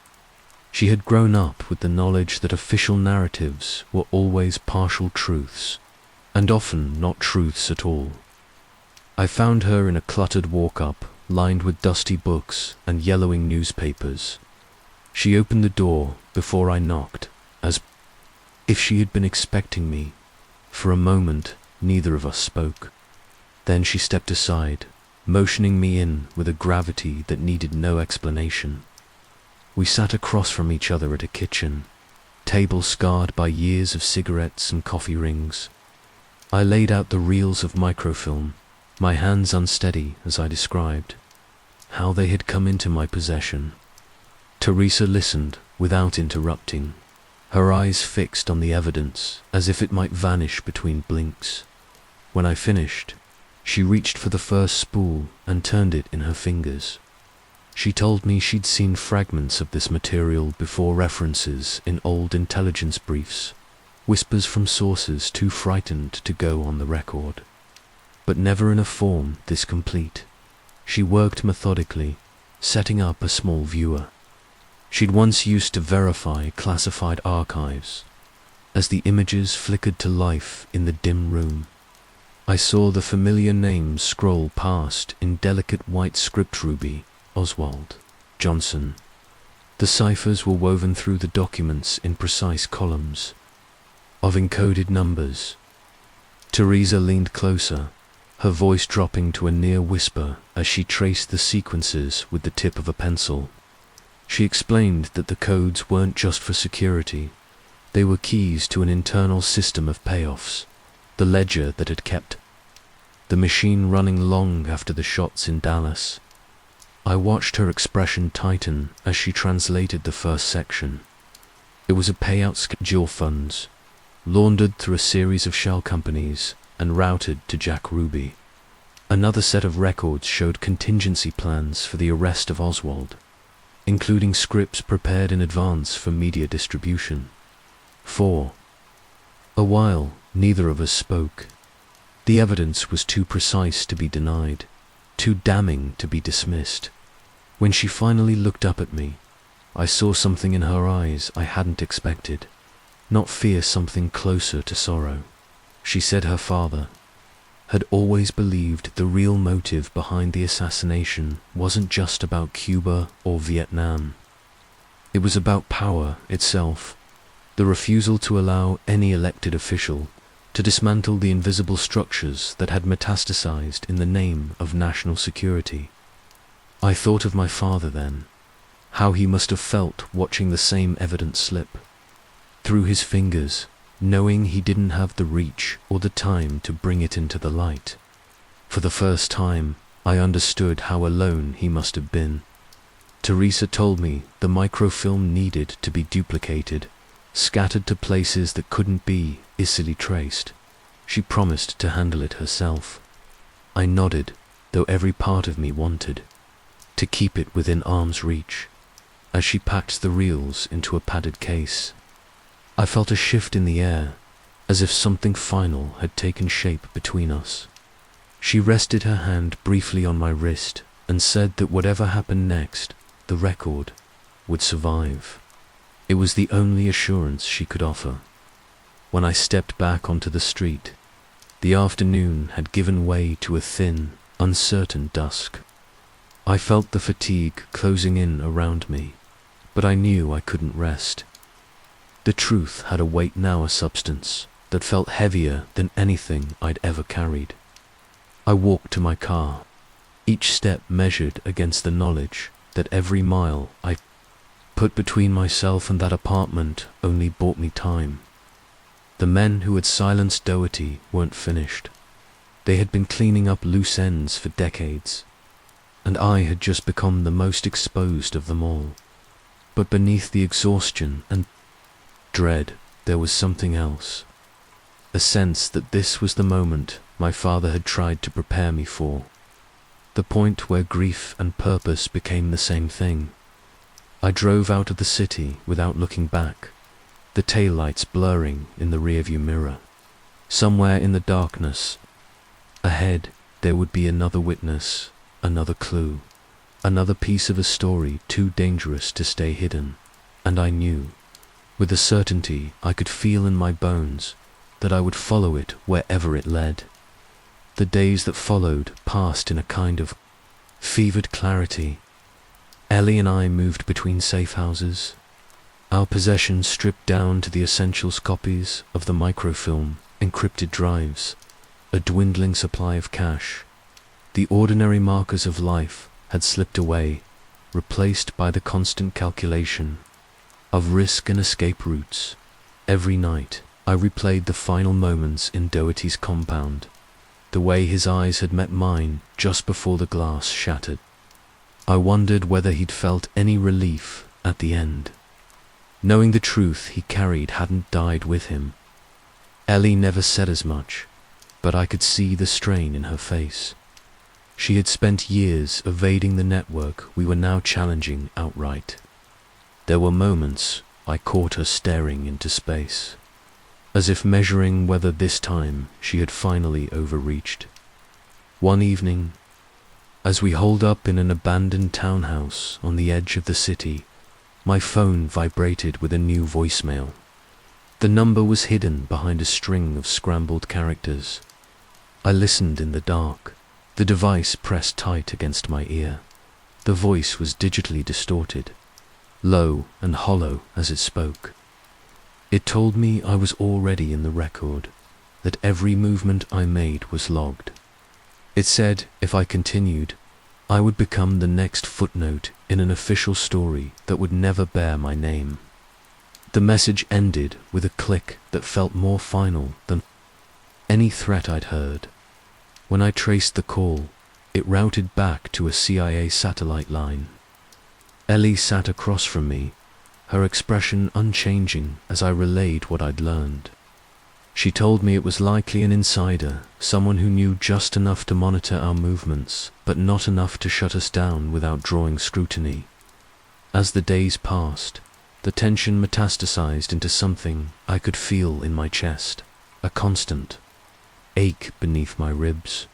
She had grown up with the knowledge that official narratives were always partial truths, and often not truths at all. I found her in a cluttered walk-up, lined with dusty books and yellowing newspapers. She opened the door before I knocked, as if she had been expecting me. For a moment, neither of us spoke. Then she stepped aside, motioning me in with a gravity that needed no explanation. We sat across from each other at a kitchen table scarred by years of cigarettes and coffee rings. I laid out the reels of microfilm, my hands unsteady as I described how they had come into my possession. Teresa listened without interrupting, her eyes fixed on the evidence as if it might vanish between blinks. When I finished, she reached for the first spool and turned it in her fingers. She told me she'd seen fragments of this material before, references in old intelligence briefs, whispers from sources too frightened to go on the record, but never in a form this complete. She worked methodically, setting up a small viewer she'd once used to verify classified archives. As the images flickered to life in the dim room, I saw the familiar names scroll past in delicate white script ruby. Oswald, Johnson. The ciphers were woven through the documents in precise columns of encoded numbers. Teresa leaned closer, her voice dropping to a near whisper as she traced the sequences with the tip of a pencil. She explained that the codes weren't just for security. They were keys to an internal system of payoffs, the ledger that had kept the machine running long after the shots in Dallas. I watched her expression tighten as she translated the first section. It was a payout schedule, funds laundered through a series of shell companies and routed to Jack Ruby. Another set of records showed contingency plans for the arrest of Oswald, including scripts prepared in advance for media distribution. For a while, neither of us spoke. The evidence was too precise to be denied, too damning to be dismissed. When she finally looked up at me, I saw something in her eyes I hadn't expected. not fear something closer to sorrow. She said her father had always believed the real motive behind the assassination wasn't just about Cuba or Vietnam. It was about power itself, the refusal to allow any elected official to dismantle the invisible structures that had metastasized in the name of national security. I thought of my father then, how he must have felt watching the same evidence slip through his fingers, knowing he didn't have the reach or the time to bring it into the light. For the first time, I understood how alone he must have been. Teresa told me the microfilm needed to be duplicated, scattered to places that couldn't be easily traced. She promised to handle it herself. I nodded, though every part of me wanted to keep it within arm's reach. As she packed the reels into a padded case, I felt a shift in the air, as if something final had taken shape between us. She rested her hand briefly on my wrist and said that whatever happened next, the record would survive. It was the only assurance she could offer. When I stepped back onto the street, the afternoon had given way to a thin, uncertain dusk. I felt the fatigue closing in around me, but I knew I couldn't rest. The truth had a weight now, a substance that felt heavier than anything I'd ever carried. I walked to my car, each step measured against the knowledge that every mile I put between myself and that apartment only bought me time. The men who had silenced Doherty weren't finished. They had been cleaning up loose ends for decades, and I had just become the most exposed of them all. But beneath the exhaustion and dread, there was something else. A sense that this was the moment my father had tried to prepare me for. The point where grief and purpose became the same thing. I drove out of the city without looking back, the taillights blurring in the rearview mirror. Somewhere in the darkness ahead, there would be another witness, another clue, another piece of a story too dangerous to stay hidden. And I knew, with a certainty I could feel in my bones, that I would follow it wherever it led. The days that followed passed in a kind of fevered clarity. Ellie and I moved between safe houses, our possessions stripped down to the essentials: copies of the microfilm, encrypted drives, a dwindling supply of cash. The ordinary markers of life had slipped away, replaced by the constant calculation of risk and escape routes. Every night, I replayed the final moments in Doherty's compound, the way his eyes had met mine just before the glass shattered. I wondered whether he'd felt any relief at the end, knowing the truth he carried hadn't died with him. Ellie never said as much, but I could see the strain in her face. She had spent years evading the network we were now challenging outright. There were moments I caught her staring into space, as if measuring whether this time she had finally overreached. One evening, as we holed up in an abandoned townhouse on the edge of the city, my phone vibrated with a new voicemail. The number was hidden behind a string of scrambled characters. I listened in the dark, the device pressed tight against my ear. The voice was digitally distorted, low and hollow as it spoke. It told me I was already in the record, that every movement I made was logged. It said if I continued, I would become the next footnote in an official story that would never bear my name. The message ended with a click that felt more final than any threat I'd heard. When I traced the call, it routed back to a CIA satellite line. Ellie sat across from me, her expression unchanging as I relayed what I'd learned. She told me it was likely an insider, someone who knew just enough to monitor our movements, but not enough to shut us down without drawing scrutiny. As the days passed, the tension metastasized into something I could feel in my chest, a constant ache beneath my ribs.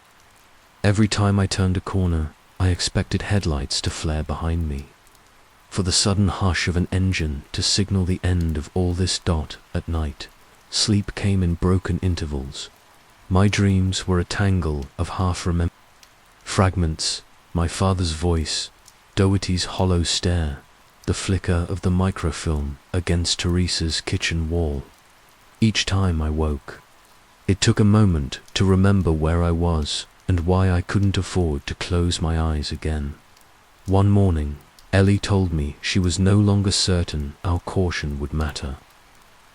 Every time I turned a corner, I expected headlights to flare behind me. for the sudden hush of an engine to signal the end of all this. At night, sleep came in broken intervals. My dreams were a tangle of half-remembered fragments: my father's voice, Doherty's hollow stare, the flicker of the microfilm against Teresa's kitchen wall. Each time I woke, it took a moment to remember where I was and why I couldn't afford to close my eyes again. One morning, Ellie told me she was no longer certain our caution would matter,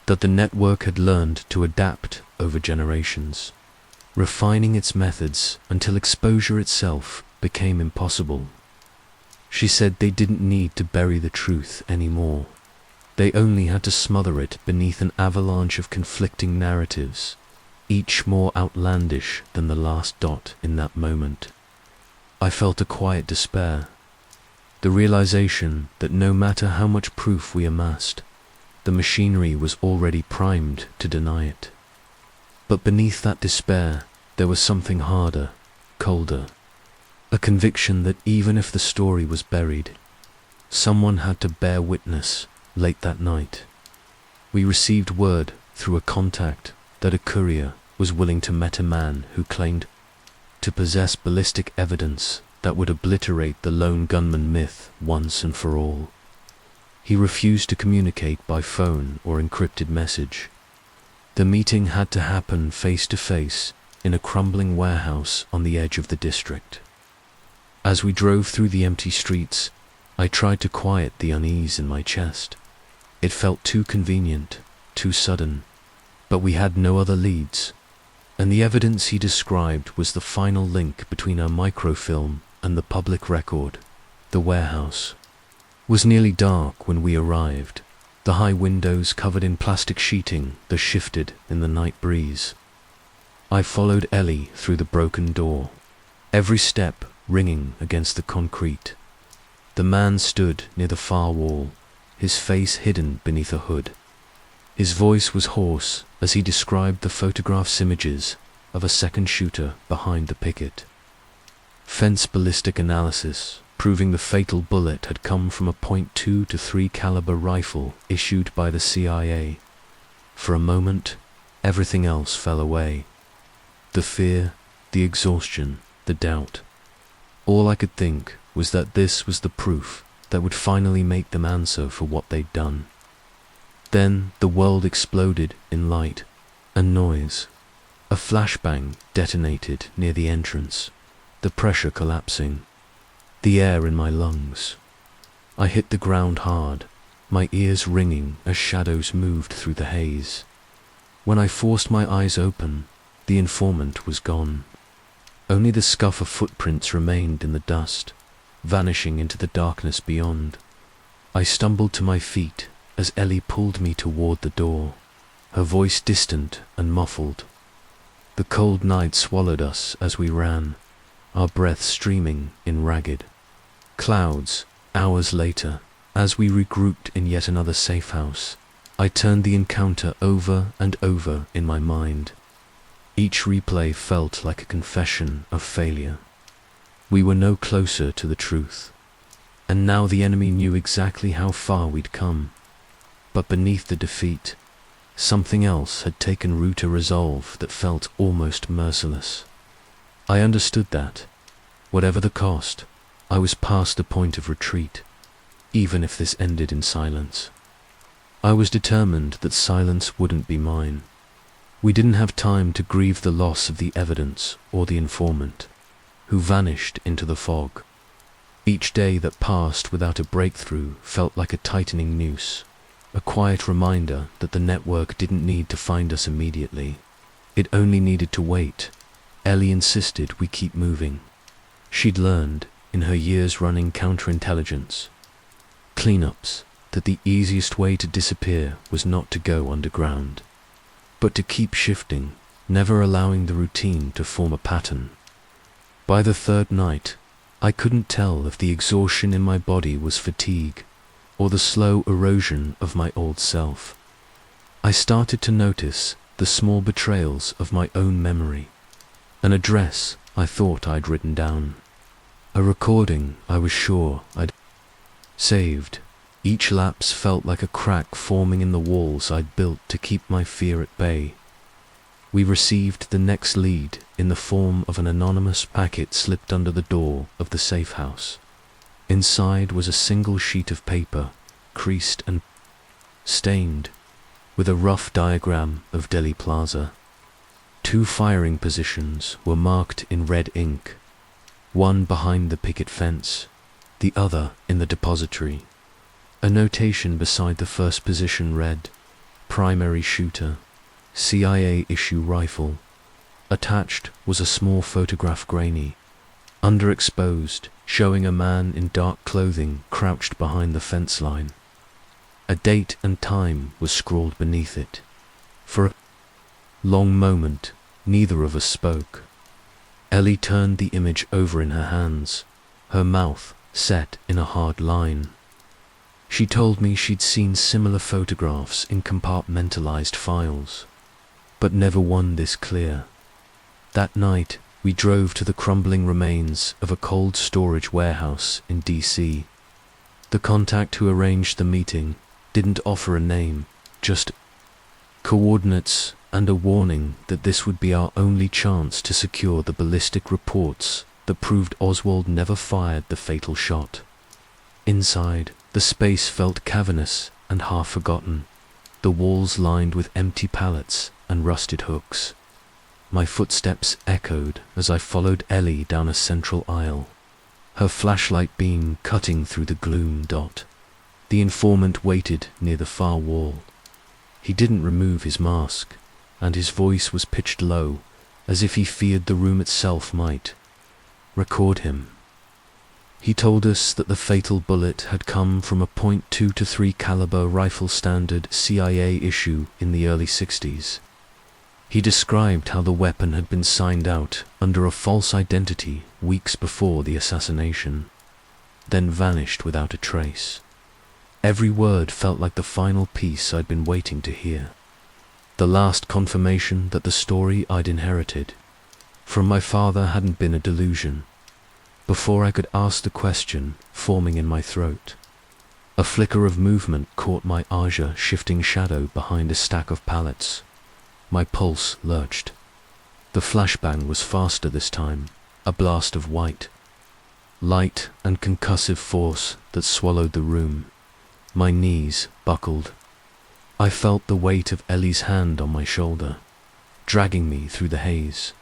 that the network had learned to adapt over generations, refining its methods until exposure itself became impossible. She said they didn't need to bury the truth anymore. They only had to smother it beneath an avalanche of conflicting narratives, each more outlandish than the last. In that moment, I felt a quiet despair, the realization that no matter how much proof we amassed, the machinery was already primed to deny it. But beneath that despair, there was something harder, colder, a conviction that even if the story was buried, someone had to bear witness. Late that night, we received word through a contact that a courier was willing to meet a man who claimed to possess ballistic evidence that would obliterate the lone gunman myth once and for all. He refused to communicate by phone or encrypted message. The meeting had to happen face to face in a crumbling warehouse on the edge of the district. As we drove through the empty streets, I tried to quiet the unease in my chest. It felt too convenient, too sudden, but we had no other leads, and the evidence he described was the final link between our microfilm and the public record. The warehouse was nearly dark when we arrived, the high windows covered in plastic sheeting that shifted in the night breeze. I followed Ellie through the broken door, every step ringing against the concrete. The man stood near the far wall, his face hidden beneath a hood. His voice was hoarse as he described the photograph's images of a second shooter behind the picket. Fence ballistic analysis proving the fatal bullet had come from a .2 to .3 caliber rifle issued by the CIA. For a moment, everything else fell away. The fear, the exhaustion, the doubt. All I could think was that this was the proof that would finally make them answer for what they'd done. Then the world exploded in light and noise. A flashbang detonated near the entrance, the pressure collapsing, the air in my lungs. I hit the ground hard, my ears ringing as shadows moved through the haze. When I forced my eyes open, the informant was gone. Only the scuff of footprints remained in the dust, vanishing into the darkness beyond. I stumbled to my feet as Ellie pulled me toward the door, her voice distant and muffled. The cold night swallowed us as we ran, our breath streaming in ragged clouds. Hours later, as we regrouped in yet another safe house, I turned the encounter over and over in my mind. Each replay felt like a confession of failure. We were no closer to the truth, and now the enemy knew exactly how far we'd come. But beneath the defeat, something else had taken root, a resolve that felt almost merciless. I understood that, whatever the cost, I was past the point of retreat, even if this ended in silence. I was determined that silence wouldn't be mine. We didn't have time to grieve the loss of the evidence or the informant, who vanished into the fog. Each day that passed without a breakthrough felt like a tightening noose, a quiet reminder that the network didn't need to find us immediately. It only needed to wait. Ellie insisted we keep moving. She'd learned, in her years running counterintelligence cleanups, that the easiest way to disappear was not to go underground, but to keep shifting, never allowing the routine to form a pattern. By the third night, I couldn't tell if the exhaustion in my body was fatigue or the slow erosion of my old self. I started to notice the small betrayals of my own memory. An address I thought I'd written down. A recording I was sure I'd Saved. Each lapse felt like a crack forming in the walls I'd built to keep my fear at bay. We received the next lead in the form of an anonymous packet slipped under the door of the safe house. Inside was a single sheet of paper, creased and stained, with a rough diagram of Delhi Plaza. 2 firing positions were marked in red ink, one behind the picket fence, the other in the depository. A notation beside the first position read, "Primary shooter, CIA issue rifle." Attached was a small photograph, grainy, underexposed, showing a man in dark clothing crouched behind the fence line. A date and time was scrawled beneath it. For a long moment, neither of us spoke. Ellie turned the image over in her hands, her mouth set in a hard line. She told me she'd seen similar photographs in compartmentalized files, but never one this clear. That night, we drove to the crumbling remains of a cold storage warehouse in DC. The contact who arranged the meeting didn't offer a name, just coordinates and a warning that this would be our only chance to secure the ballistic reports that proved Oswald never fired the fatal shot. Inside, the space felt cavernous and half forgotten, the walls lined with empty pallets and rusted hooks. My footsteps echoed as I followed Ellie down a central aisle, her flashlight beam cutting through the gloom. The informant waited near the far wall. He didn't remove his mask, and his voice was pitched low, as if he feared the room itself might record him. He told us that the fatal bullet had come from a .223 caliber rifle, standard CIA issue in the early 60s. He described how the weapon had been signed out under a false identity weeks before the assassination, then vanished without a trace. Every word felt like the final piece I'd been waiting to hear. The last confirmation that the story I'd inherited from my father hadn't been a delusion. Before I could ask the question forming in my throat, a flicker of movement caught my eyes, shifting shadow behind a stack of pallets. My pulse lurched. The flashbang was faster this time, a blast of white light and concussive force that swallowed the room. My knees buckled. I felt the weight of Ellie's hand on my shoulder, dragging me through the haze.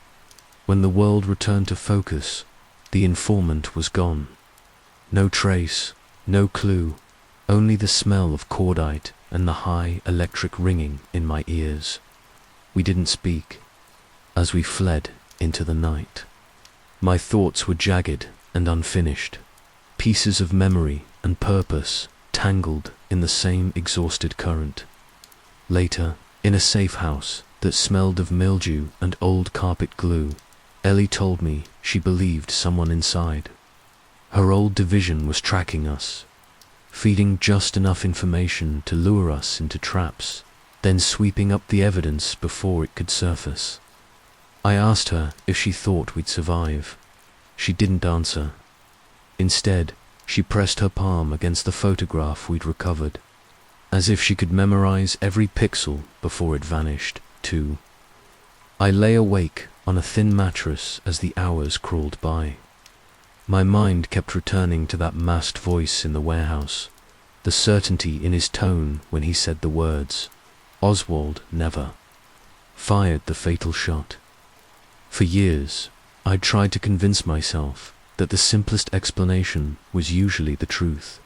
When the world returned to focus, the informant was gone. No trace, no clue, only the smell of cordite and the high electric ringing in my ears. We didn't speak as we fled into the night. My thoughts were jagged and unfinished, pieces of memory and purpose tangled in the same exhausted current. Later, in a safe house that smelled of mildew and old carpet glue, Ellie told me she believed someone inside. Her old division was tracking us, feeding just enough information to lure us into traps, then sweeping up the evidence before it could surface. I asked her if she thought we'd survive. She didn't answer. Instead, she pressed her palm against the photograph we'd recovered, as if she could memorize every pixel before it vanished, too. I lay awake on a thin mattress as the hours crawled by. My mind kept returning to that masked voice in the warehouse, the certainty in his tone when he said the words, "Oswald never fired the fatal shot." For years, I'd tried to convince myself that the simplest explanation was usually the truth.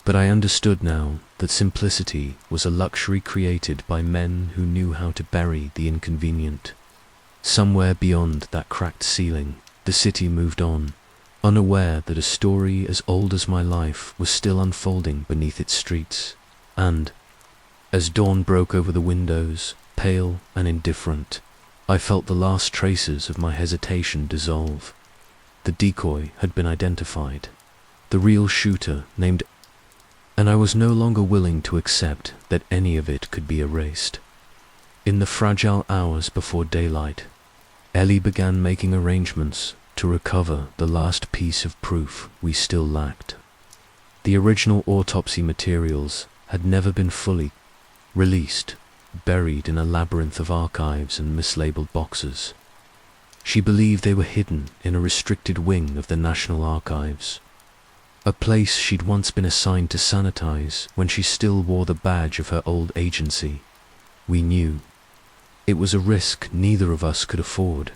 But I understood now that simplicity was a luxury created by men who knew how to bury the inconvenient. Somewhere beyond that cracked ceiling, the city moved on, unaware that a story as old as my life was still unfolding beneath its streets. And, as dawn broke over the windows, pale and indifferent, I felt the last traces of my hesitation dissolve. The decoy had been identified, the real shooter named, and I was no longer willing to accept that any of it could be erased. In the fragile hours before daylight, Ellie began making arrangements to recover the last piece of proof we still lacked. The original autopsy materials had never been fully released, buried in a labyrinth of archives and mislabeled boxes. She believed they were hidden in a restricted wing of the National Archives, a place she'd once been assigned to sanitize when she still wore the badge of her old agency. We knew it was a risk neither of us could afford,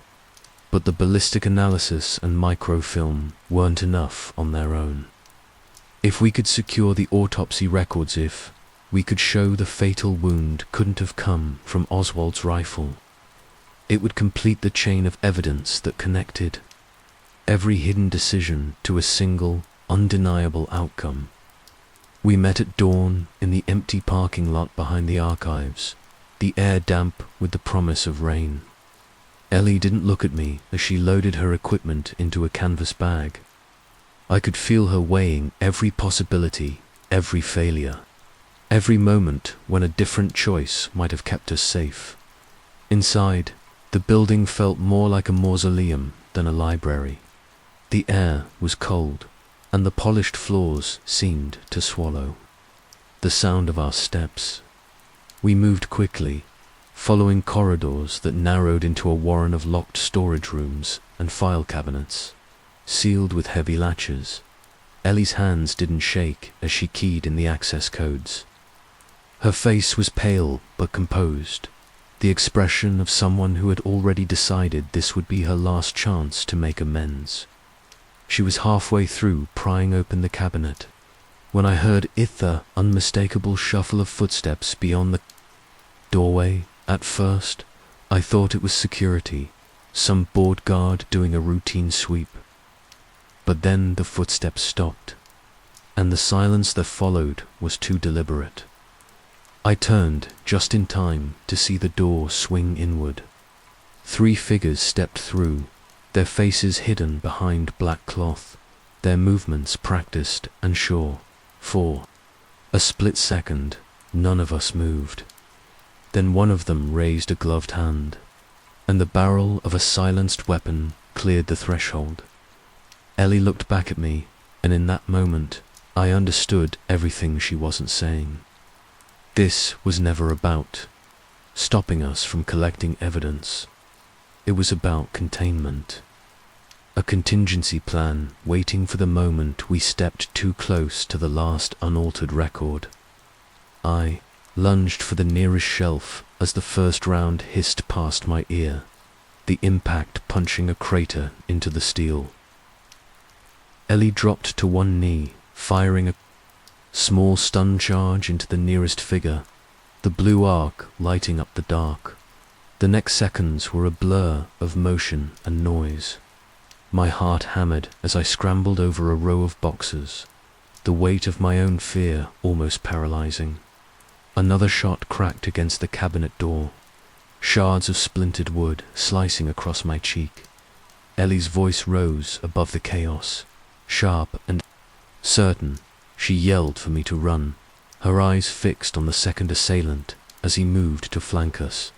but the ballistic analysis and microfilm weren't enough on their own. If we could secure the autopsy records, if we could show the fatal wound couldn't have come from Oswald's rifle, it would complete the chain of evidence that connected every hidden decision to a single, undeniable outcome. We met at dawn in the empty parking lot behind the archives, the air damp with the promise of rain. Ellie didn't look at me as she loaded her equipment into a canvas bag. I could feel her weighing every possibility, every failure, every moment when a different choice might have kept us safe. Inside, the building felt more like a mausoleum than a library. The air was cold, and the polished floors seemed to swallow the sound of our steps. We moved quickly, following corridors that narrowed into a warren of locked storage rooms and file cabinets, sealed with heavy latches. Ellie's hands didn't shake as she keyed in the access codes. Her face was pale but composed, the expression of someone who had already decided this would be her last chance to make amends. She was halfway through prying open the cabinet when I heard the unmistakable shuffle of footsteps beyond the doorway. At first, I thought it was security, some board guard doing a routine sweep. But then the footsteps stopped, and the silence that followed was too deliberate. I turned just in time to see the door swing inward. 3 figures stepped through, their faces hidden behind black cloth, their movements practiced and sure. For a split second, none of us moved. Then one of them raised a gloved hand, and the barrel of a silenced weapon cleared the threshold. Ellie looked back at me, and in that moment, I understood everything she wasn't saying. This was never about stopping us from collecting evidence. It was about containment. A contingency plan waiting for the moment we stepped too close to the last unaltered record. I lunged for the nearest shelf as the first round hissed past my ear, the impact punching a crater into the steel. Ellie dropped to one knee, firing a small stun charge into the nearest figure, the blue arc lighting up the dark. The next seconds were a blur of motion and noise. My heart hammered as I scrambled over a row of boxes, the weight of my own fear almost paralyzing. Another shot cracked against the cabinet door, shards of splintered wood slicing across my cheek. Ellie's voice rose above the chaos, sharp and certain. She yelled for me to run, her eyes fixed on the second assailant as he moved to flank us.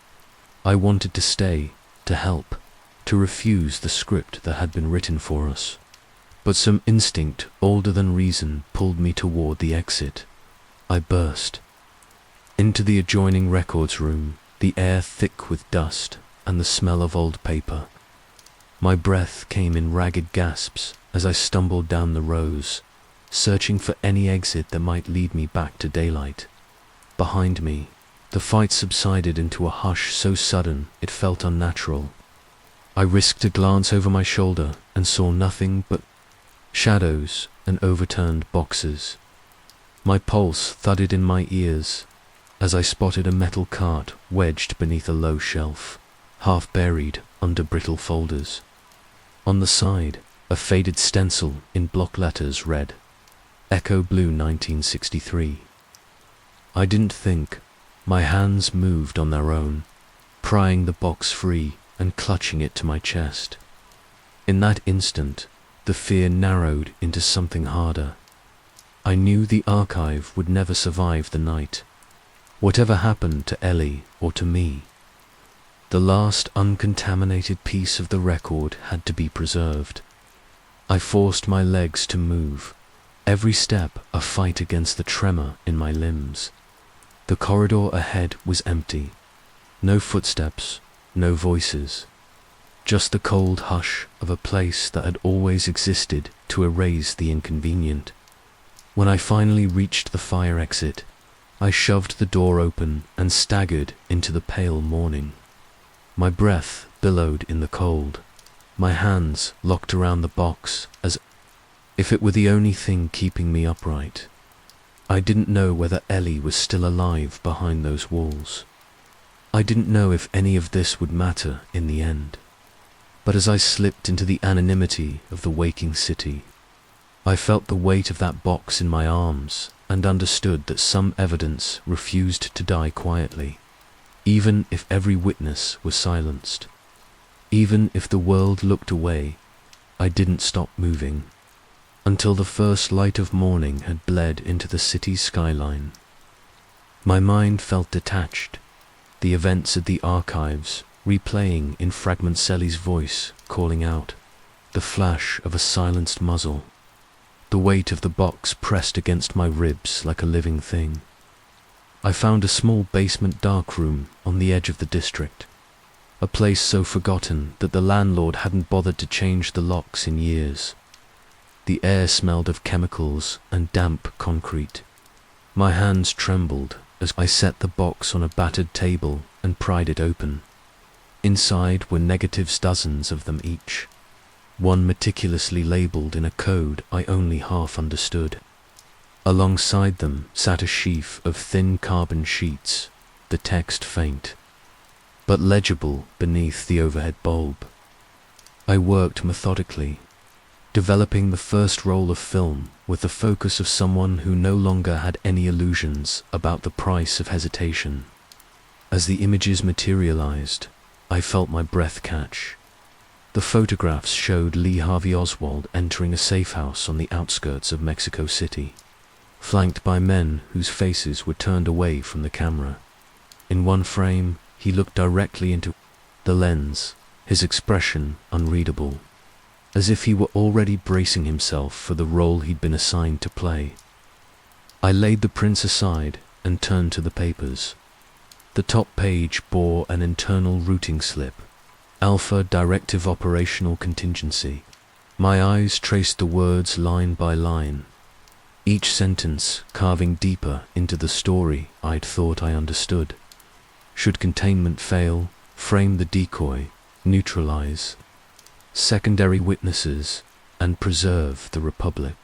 I wanted to stay, to help, to refuse the script that had been written for us. But some instinct older than reason pulled me toward the exit. I burst into the adjoining records room, the air thick with dust and the smell of old paper. My breath came in ragged gasps as I stumbled down the rows, searching for any exit that might lead me back to daylight. Behind me, the fight subsided into a hush so sudden it felt unnatural. I risked a glance over my shoulder and saw nothing but shadows and overturned boxes. My pulse thudded in my ears as I spotted a metal cart wedged beneath a low shelf, half buried under brittle folders. On the side, a faded stencil in block letters read, Echo Blue 1963. I didn't think. My hands moved on their own, prying the box free and clutching it to my chest. In that instant, the fear narrowed into something harder. I knew the archive would never survive the night. Whatever happened to Ellie or to me, the last uncontaminated piece of the record had to be preserved. I forced my legs to move, Every step a fight against the tremor in my limbs. The corridor ahead was empty. No footsteps, no voices. Just the cold hush of a place that had always existed to erase the inconvenient. When I finally reached the fire exit, I shoved the door open and staggered into the pale morning. My breath billowed in the cold. My hands locked around the box as if it were the only thing keeping me upright. I didn't know whether Ellie was still alive behind those walls. I didn't know if any of this would matter in the end. But as I slipped into the anonymity of the waking city, I felt the weight of that box in my arms and understood that some evidence refused to die quietly, even if every witness was silenced. Even if the world looked away, I didn't stop moving until the first light of morning had bled into the city's skyline. My mind felt detached, the events at the archives replaying in fragments, Sally's voice calling out, the flash of a silenced muzzle, the weight of the box pressed against my ribs like a living thing. I found a small basement darkroom on the edge of the district, a place so forgotten that the landlord hadn't bothered to change the locks in years. The air smelled of chemicals and damp concrete. My hands trembled as I set the box on a battered table and pried it open. Inside were negatives, dozens of them each, one meticulously labeled in a code I only half understood. Alongside them sat a sheaf of thin carbon sheets, the text faint, but legible beneath the overhead bulb. I worked methodically, developing the first roll of film with the focus of someone who no longer had any illusions about the price of hesitation. As the images materialized, I felt my breath catch. The photographs showed Lee Harvey Oswald entering a safe house on the outskirts of Mexico City, flanked by men whose faces were turned away from the camera. In one frame, he looked directly into the lens, his expression unreadable, as if he were already bracing himself for the role he'd been assigned to play. I laid the prints aside and turned to the papers. The top page bore an internal routing slip, Alpha Directive Operational Contingency. My eyes traced the words line by line, each sentence carving deeper into the story I'd thought I understood. Should containment fail, frame the decoy, neutralize secondary witnesses, and preserve the Republic.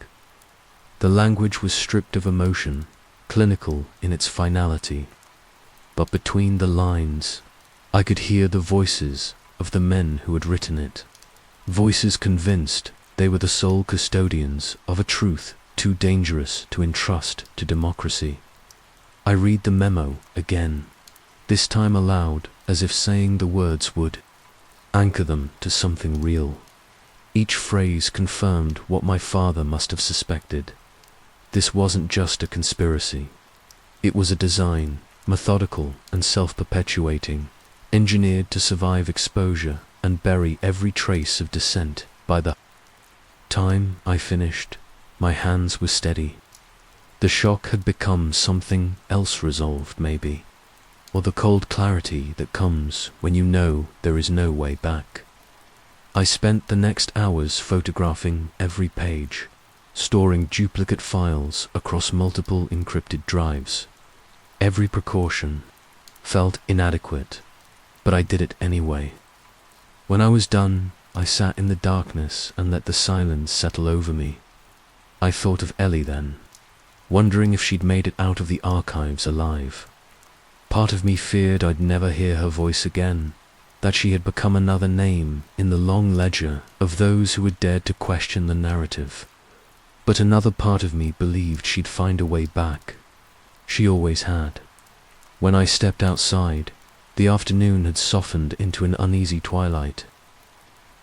The language was stripped of emotion, clinical in its finality. But between the lines, I could hear the voices of the men who had written it. Voices convinced they were the sole custodians of a truth too dangerous to entrust to democracy. I read the memo again, this time aloud, as if saying the words would anchor them to something real. Each phrase confirmed what my father must have suspected. This wasn't just a conspiracy. It was a design, methodical and self-perpetuating, engineered to survive exposure and bury every trace of dissent. By the time I finished, my hands were steady. The shock had become something else, resolved maybe, or the cold clarity that comes when you know there is no way back. I spent the next hours photographing every page, storing duplicate files across multiple encrypted drives. Every precaution felt inadequate, but I did it anyway. When I was done, I sat in the darkness and let the silence settle over me. I thought of Ellie then, wondering if she'd made it out of the archives alive. Part of me feared I'd never hear her voice again, that she had become another name in the long ledger of those who had dared to question the narrative. But another part of me believed she'd find a way back. She always had. When I stepped outside, the afternoon had softened into an uneasy twilight.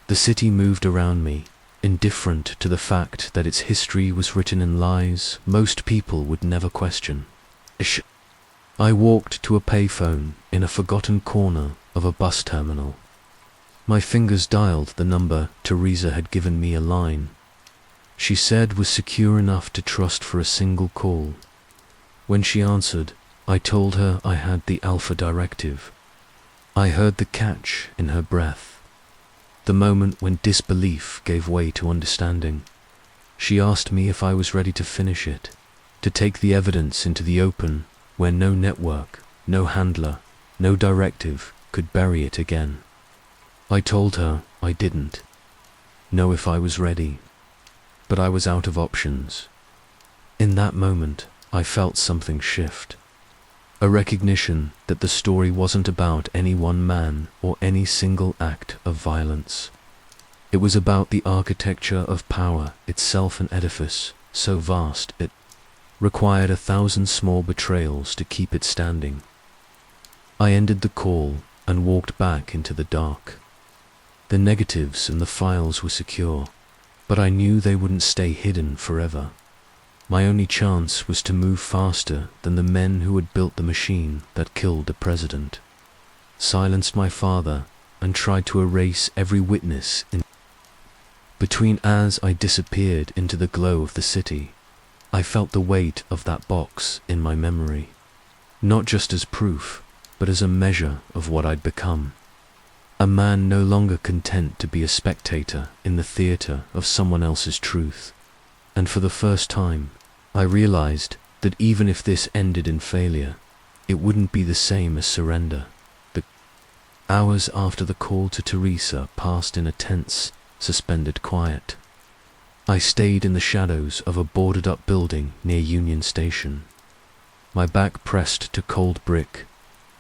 The city moved around me, indifferent to the fact that its history was written in lies most people would never question. I walked to a payphone in a forgotten corner of a bus terminal. My fingers dialed the number Teresa had given me a line. she said was secure enough to trust for a single call. When she answered, I told her I had the Alpha Directive. I heard the catch in her breath, the moment when disbelief gave way to understanding. She asked me if I was ready to finish it, to take the evidence into the open, where no network, no handler, no directive could bury it again. I told her I didn't know if I was ready, but I was out of options. In that moment, I felt something shift. A recognition that the story wasn't about any one man or any single act of violence. It was about the architecture of power, itself an edifice so vast it required 1,000 small betrayals to keep it standing. I ended the call and walked back into the dark. The negatives and the files were secure, but I knew they wouldn't stay hidden forever. My only chance was to move faster than the men who had built the machine that killed the president, silenced my father, and tried to erase every witness in between. As I disappeared into the glow of the city, I felt the weight of that box in my memory, not just as proof, but as a measure of what I'd become. A man no longer content to be a spectator in the theater of someone else's truth. And for the first time, I realized that even if this ended in failure, it wouldn't be the same as surrender. The hours after the call to Teresa passed in a tense, suspended quiet. I stayed in the shadows of a boarded-up building near Union Station, my back pressed to cold brick,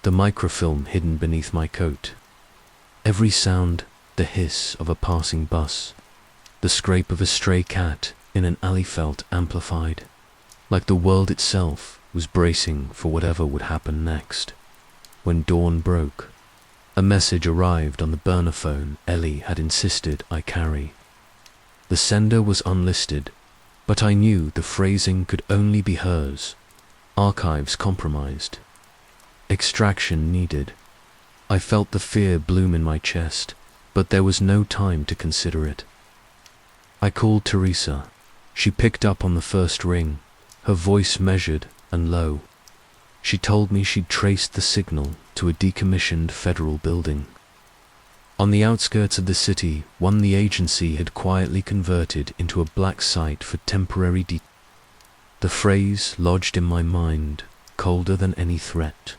the microfilm hidden beneath my coat. Every sound, the hiss of a passing bus, the scrape of a stray cat in an alley felt amplified, like the world itself was bracing for whatever would happen next. When dawn broke, a message arrived on the burner phone Ellie had insisted I carry. The sender was unlisted, but I knew the phrasing could only be hers. Archives compromised. Extraction needed. I felt the fear bloom in my chest, but there was no time to consider it. I called Teresa. She picked up on the first ring, her voice measured and low. She told me she'd traced the signal to a decommissioned federal building on the outskirts of the city, one the agency had quietly converted into a black site for temporary The phrase lodged in my mind, colder than any threat.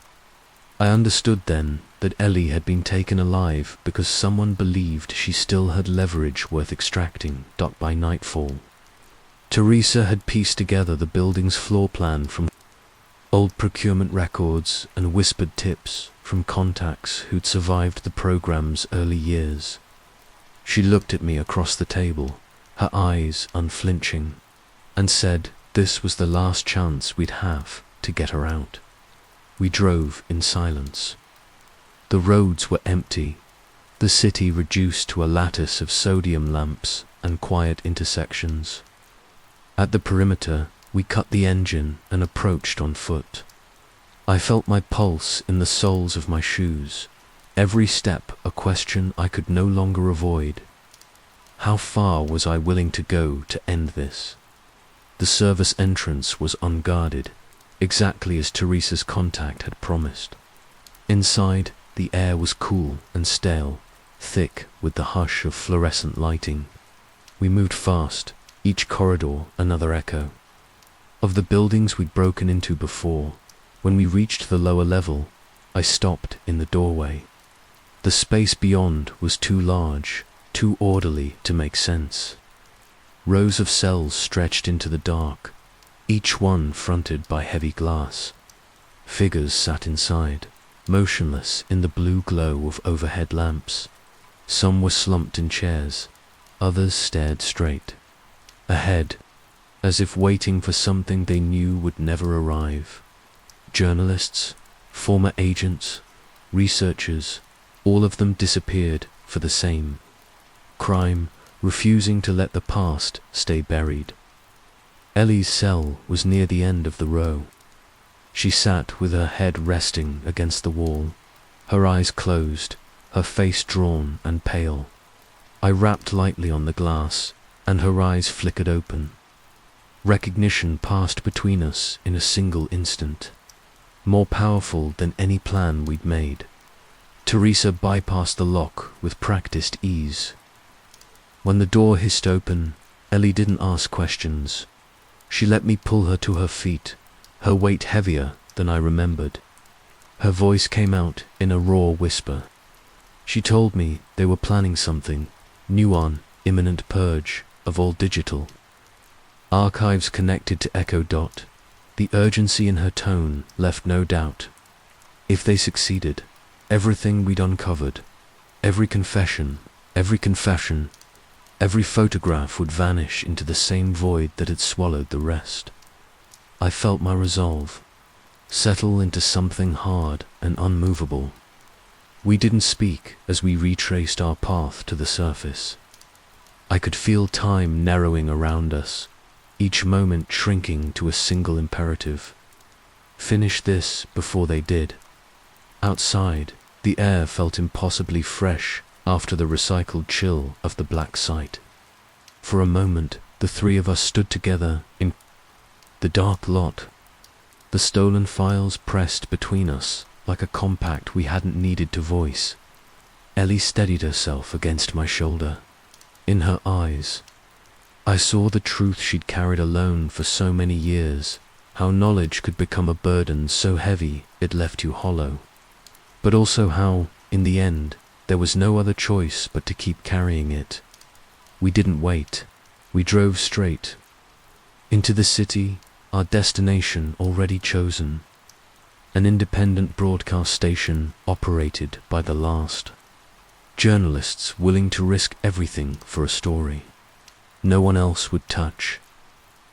I understood then that Ellie had been taken alive because someone believed she still had leverage worth extracting. By nightfall, Teresa had pieced together the building's floor plan from old procurement records and whispered tips from contacts who'd survived the program's early years. She looked at me across the table, her eyes unflinching, and said this was the last chance we'd have to get her out. We drove in silence. The roads were empty, the city reduced to a lattice of sodium lamps and quiet intersections. At the perimeter, we cut the engine and approached on foot. I felt my pulse in the soles of my shoes, every step a question I could no longer avoid. How far was I willing to go to end this? The service entrance was unguarded, exactly as Teresa's contact had promised. Inside, the air was cool and stale, thick with the hush of fluorescent lighting. We moved fast, each corridor another echo of the buildings we'd broken into before. When we reached the lower level, I stopped in the doorway. The space beyond was too large, too orderly to make sense. Rows of cells stretched into the dark, each one fronted by heavy glass. Figures sat inside, motionless in the blue glow of overhead lamps. Some were slumped in chairs, others stared straight ahead, as if waiting for something they knew would never arrive. Journalists, former agents, researchers, all of them disappeared for the same crime, refusing to let the past stay buried. Ellie's cell was near the end of the row. She sat with her head resting against the wall, her eyes closed, her face drawn and pale. I rapped lightly on the glass, and her eyes flickered open. Recognition passed between us in a single instant, more powerful than any plan we'd made. Teresa bypassed the lock with practiced ease. When the door hissed open, Ellie didn't ask questions. She let me pull her to her feet, her weight heavier than I remembered. Her voice came out in a raw whisper. She told me they were planning something new on imminent purge of all digital archives connected to Echo Dot. The urgency in her tone left no doubt. If they succeeded, everything we'd uncovered, every confession, every photograph would vanish into the same void that had swallowed the rest. I felt my resolve settle into something hard and unmovable. We didn't speak as we retraced our path to the surface. I could feel time narrowing around us, each moment shrinking to a single imperative. Finish this before they did. Outside, the air felt impossibly fresh after the recycled chill of the black site. For a moment, the three of us stood together in the dark lot, the stolen files pressed between us like a compact we hadn't needed to voice. Ellie steadied herself against my shoulder. In her eyes, I saw the truth she'd carried alone for so many years, how knowledge could become a burden so heavy it left you hollow. But also how, in the end, there was no other choice but to keep carrying it. We didn't wait. We drove straight into the city, our destination already chosen. An independent broadcast station operated by the last journalists willing to risk everything for a story no one else would touch.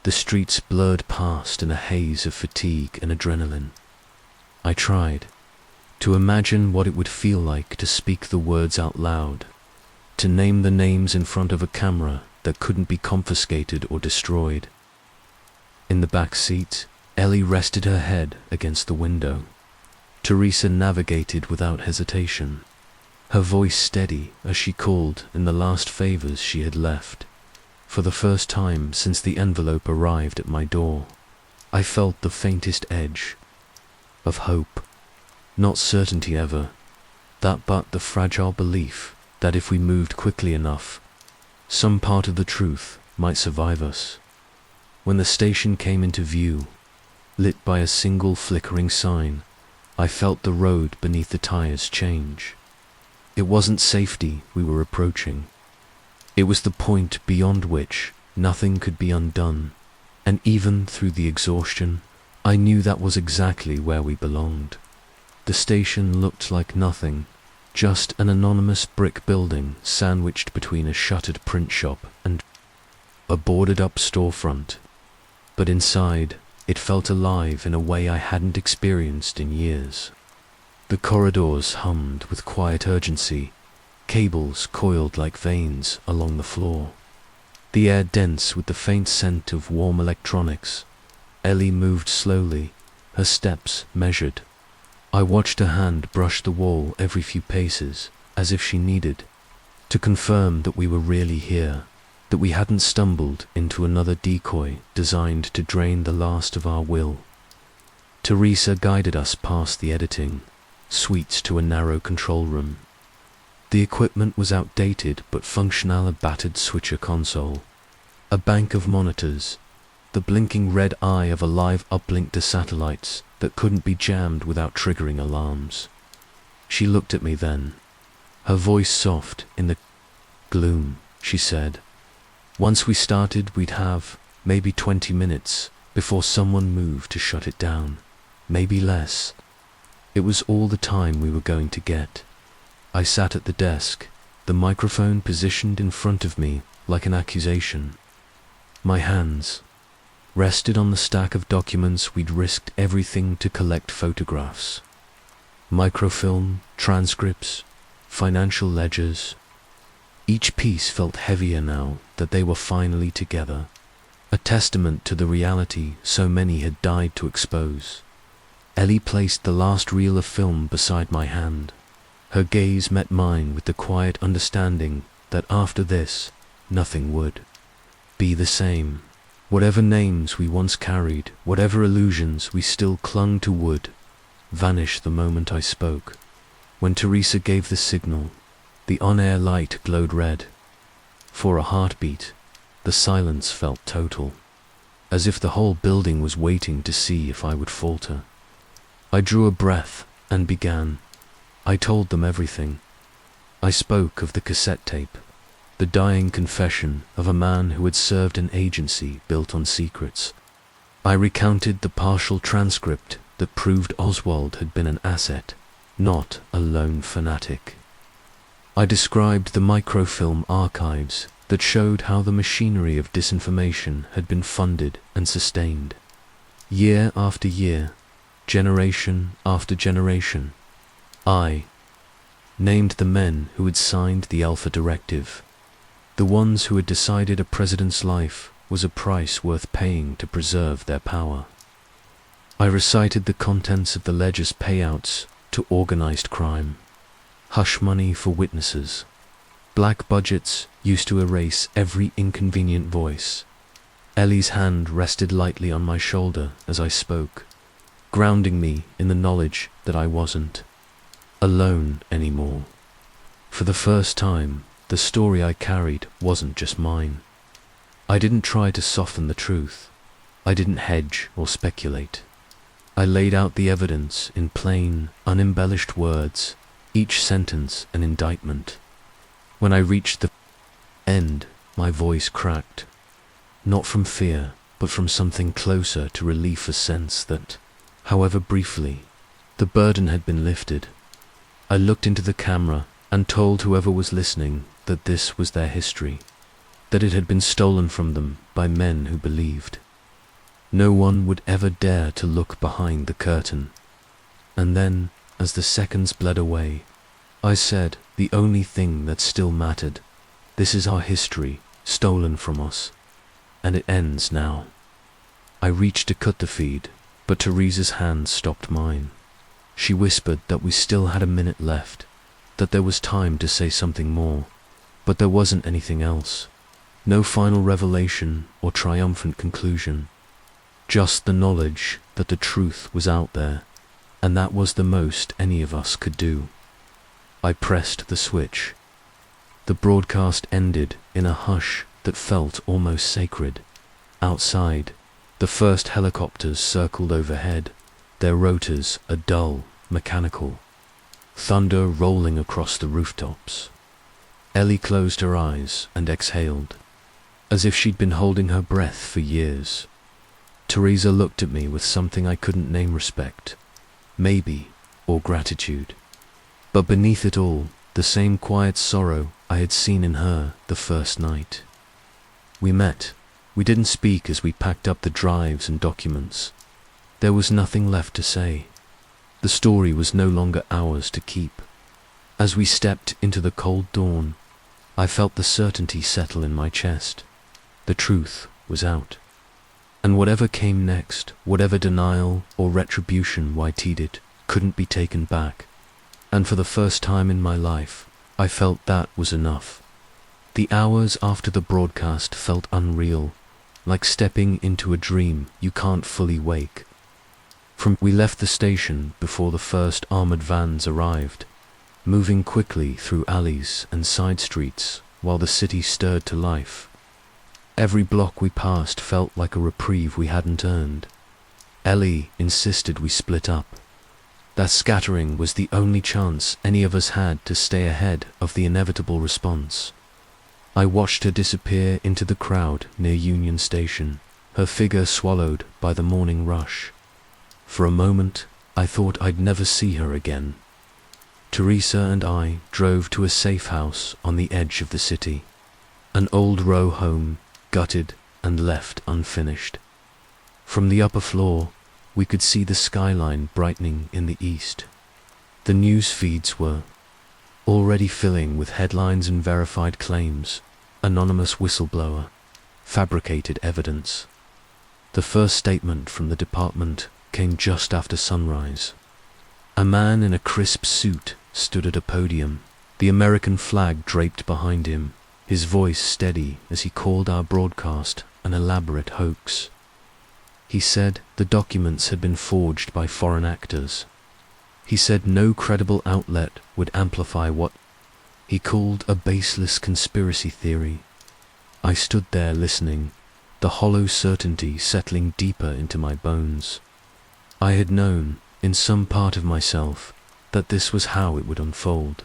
The streets blurred past in a haze of fatigue and adrenaline. I tried to imagine what it would feel like to speak the words out loud, to name the names in front of a camera that couldn't be confiscated or destroyed. In the back seat, Ellie rested her head against the window. Teresa navigated without hesitation, her voice steady as she called in the last favors she had left. For the first time since the envelope arrived at my door, I felt the faintest edge of hope. Not certainty ever, that but the fragile belief that if we moved quickly enough, some part of the truth might survive us. When the station came into view, lit by a single flickering sign, I felt the road beneath the tires change. It wasn't safety we were approaching. It was the point beyond which nothing could be undone, and even through the exhaustion, I knew that was exactly where we belonged. The station looked like nothing, just an anonymous brick building sandwiched between a shuttered print shop and a boarded-up storefront. But inside, it felt alive in a way I hadn't experienced in years. The corridors hummed with quiet urgency, cables coiled like veins along the floor. The air dense with the faint scent of warm electronics. Ellie moved slowly, her steps measured. I watched her hand brush the wall every few paces, as if she needed to confirm that we were really here, that we hadn't stumbled into another decoy designed to drain the last of our will. Teresa guided us past the editing suites to a narrow control room. The equipment was outdated but functional, a battered switcher console, a bank of monitors, the blinking red eye of a live uplink to satellites that couldn't be jammed without triggering alarms. She looked at me then, her voice soft in the gloom. She said, "Once we started, we'd have maybe 20 minutes before someone moved to shut it down, maybe less." It was all the time we were going to get. I sat at the desk, the microphone positioned in front of me like an accusation. My hands rested on the stack of documents we'd risked everything to collect: photographs, microfilm, transcripts, financial ledgers. Each piece felt heavier now that they were finally together, a testament to the reality so many had died to expose. Ellie placed the last reel of film beside my hand. Her gaze met mine with the quiet understanding that after this, nothing would. be the same. Whatever names we once carried, whatever illusions we still clung to would vanish the moment I spoke. When Teresa gave the signal, the on-air light glowed red. For a heartbeat, the silence felt total, as if the whole building was waiting to see if I would falter. I drew a breath and began. I told them everything. I spoke of the cassette tape, the dying confession of a man who had served an agency built on secrets. I recounted the partial transcript that proved Oswald had been an asset, not a lone fanatic. I described the microfilm archives that showed how the machinery of disinformation had been funded and sustained. Year after year, generation after generation. I named the men who had signed the Alpha Directive, the ones who had decided a president's life was a price worth paying to preserve their power. I recited the contents of the ledger's payouts to organized crime, hush money for witnesses, black budgets used to erase every inconvenient voice. Ellie's hand rested lightly on my shoulder as I spoke, grounding me in the knowledge that I wasn't alone anymore. For the first time, the story I carried wasn't just mine. I didn't try to soften the truth. I didn't hedge or speculate. I laid out the evidence in plain, unembellished words, each sentence an indictment. When I reached the end, my voice cracked, not from fear, but from something closer to relief, a sense that, however briefly, the burden had been lifted. I looked into the camera and told whoever was listening that this was their history, that it had been stolen from them by men who believed. No one would ever dare to look behind the curtain. And then, as the seconds bled away, I said the only thing that still mattered. This is our history, stolen from us, and it ends now. I reached to cut the feed, but Teresa's hand stopped mine. She whispered that we still had a minute left, that there was time to say something more, but there wasn't anything else. No final revelation or triumphant conclusion. Just the knowledge that the truth was out there, and that was the most any of us could do. I pressed the switch. The broadcast ended in a hush that felt almost sacred. Outside, the first helicopters circled overhead, their rotors a dull, mechanical thunder rolling across the rooftops. Ellie closed her eyes and exhaled, as if she'd been holding her breath for years. Teresa looked at me with something I couldn't name: respect, maybe, or gratitude. But beneath it all, the same quiet sorrow I had seen in her the first night. We met. We didn't speak as we packed up the drives and documents. There was nothing left to say. The story was no longer ours to keep. As we stepped into the cold dawn, I felt the certainty settle in my chest. The truth was out. And whatever came next, whatever denial or retribution whited it, couldn't be taken back. And for the first time in my life, I felt that was enough. The hours after the broadcast felt unreal, like stepping into a dream you can't fully wake. We left the station before the first armored vans arrived, moving quickly through alleys and side streets while the city stirred to life. Every block we passed felt like a reprieve we hadn't earned. Ellie insisted we split up. That scattering was the only chance any of us had to stay ahead of the inevitable response. I watched her disappear into the crowd near Union Station, her figure swallowed by the morning rush. For a moment, I thought I'd never see her again. Teresa and I drove to a safe house on the edge of the city, an old row home, gutted and left unfinished. From the upper floor, we could see the skyline brightening in the east. The news feeds were already filling with headlines and verified claims, anonymous whistleblower, fabricated evidence. The first statement from the department came just after sunrise. A man in a crisp suit stood at a podium, the American flag draped behind him, his voice steady as he called our broadcast an elaborate hoax. He said the documents had been forged by foreign actors. He said no credible outlet would amplify what he called a baseless conspiracy theory. I stood there listening, the hollow certainty settling deeper into my bones. I had known, in some part of myself, that this was how it would unfold.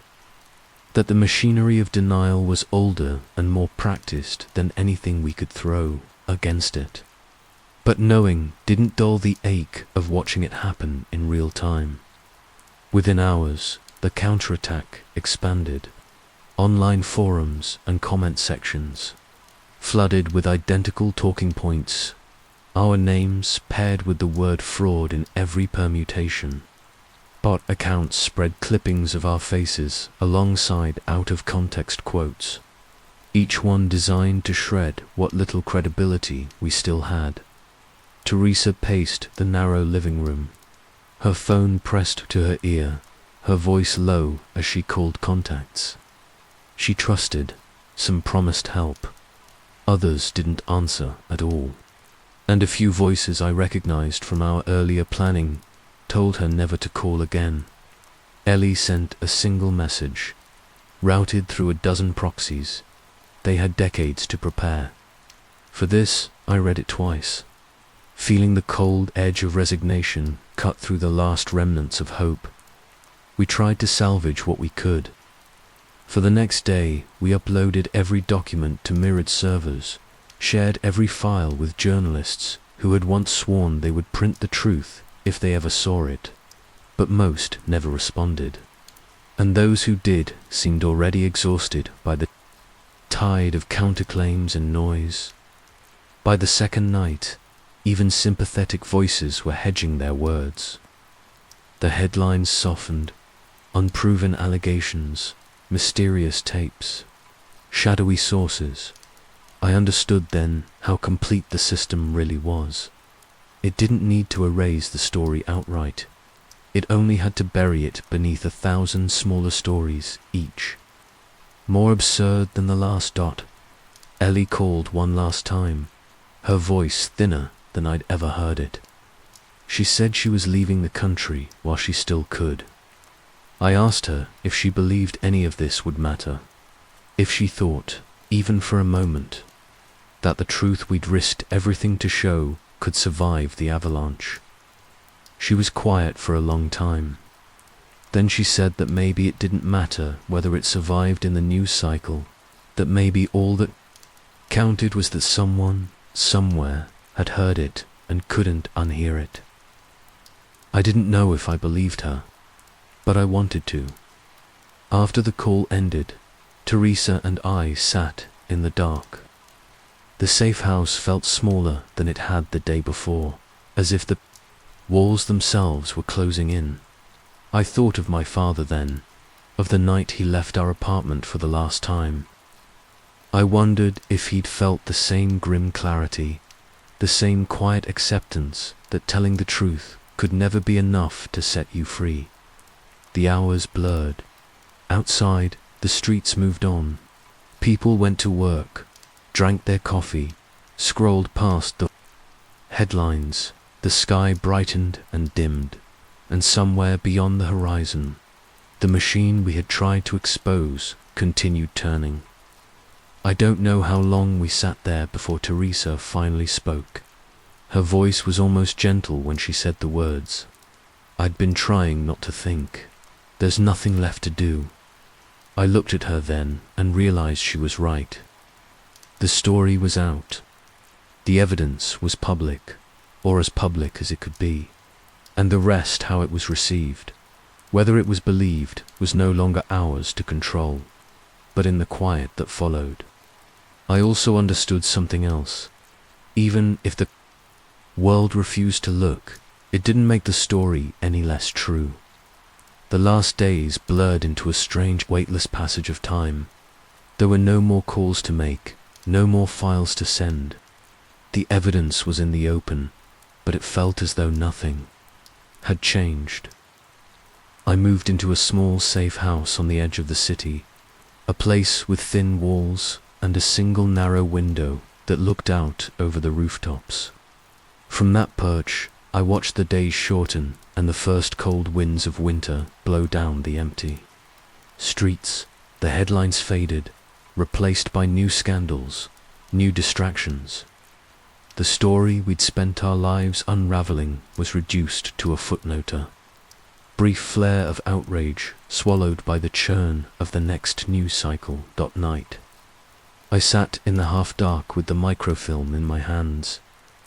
That the machinery of denial was older and more practiced than anything we could throw against it. But knowing didn't dull the ache of watching it happen in real time. Within hours, the counterattack expanded. Online forums and comment sections, flooded with identical talking points, our names paired with the word fraud in every permutation. Bot accounts spread clippings of our faces alongside out-of-context quotes, each one designed to shred what little credibility we still had. Teresa paced the narrow living room, her phone pressed to her ear, her voice low as she called contacts. She trusted, some promised help. Others didn't answer at all. And a few voices I recognized from our earlier planning told her never to call again. Ellie sent a single message, routed through a dozen proxies. They had decades to prepare. For this, I read it twice, feeling the cold edge of resignation cut through the last remnants of hope. We tried to salvage what we could. For the next day, we uploaded every document to mirrored servers, shared every file with journalists who had once sworn they would print the truth if they ever saw it, but most never responded. And those who did seemed already exhausted by the tide of counterclaims and noise. By the second night, even sympathetic voices were hedging their words. The headlines softened, unproven allegations, mysterious tapes, shadowy sources. I understood then how complete the system really was. It didn't need to erase the story outright. It only had to bury it beneath 1,000 smaller stories each. More absurd than the last dot. Ellie called one last time, her voice thinner than I'd ever heard it. She said she was leaving the country while she still could. I asked her if she believed any of this would matter, if she thought, even for a moment, that the truth we'd risked everything to show could survive the avalanche. She was quiet for a long time. Then she said that maybe it didn't matter whether it survived in the news cycle, that maybe all that counted was that someone, somewhere, had heard it and couldn't unhear it. I didn't know if I believed her, but I wanted to. After the call ended, Teresa and I sat in the dark. The safe house felt smaller than it had the day before, as if the walls themselves were closing in. I thought of my father then, of the night he left our apartment for the last time. I wondered if he'd felt the same grim clarity, the same quiet acceptance that telling the truth could never be enough to set you free. The hours blurred. Outside, the streets moved on. People went to work, drank their coffee, scrolled past the headlines. The sky brightened and dimmed, and somewhere beyond the horizon, the machine we had tried to expose continued turning. I don't know how long we sat there before Teresa finally spoke. Her voice was almost gentle when she said the words. I'd been trying not to think. There's nothing left to do. I looked at her then and realized she was right. The story was out. The evidence was public, or as public as it could be, and the rest, how it was received, whether it was believed, was no longer ours to control, but in the quiet that followed. I also understood something else. Even if the world refused to look, it didn't make the story any less true. The last days blurred into a strange, weightless passage of time. There were no more calls to make, no more files to send. The evidence was in the open, but it felt as though nothing had changed. I moved into a small, safe house on the edge of the city, a place with thin walls and a single narrow window that looked out over the rooftops. From that perch, I watched the days shorten and the first cold winds of winter blow down the empty streets. The headlines faded, replaced by new scandals, new distractions. The story we'd spent our lives unraveling was reduced to a footnote, brief flare of outrage swallowed by the churn of the next news cycle. Night. I sat in the half-dark with the microfilm in my hands,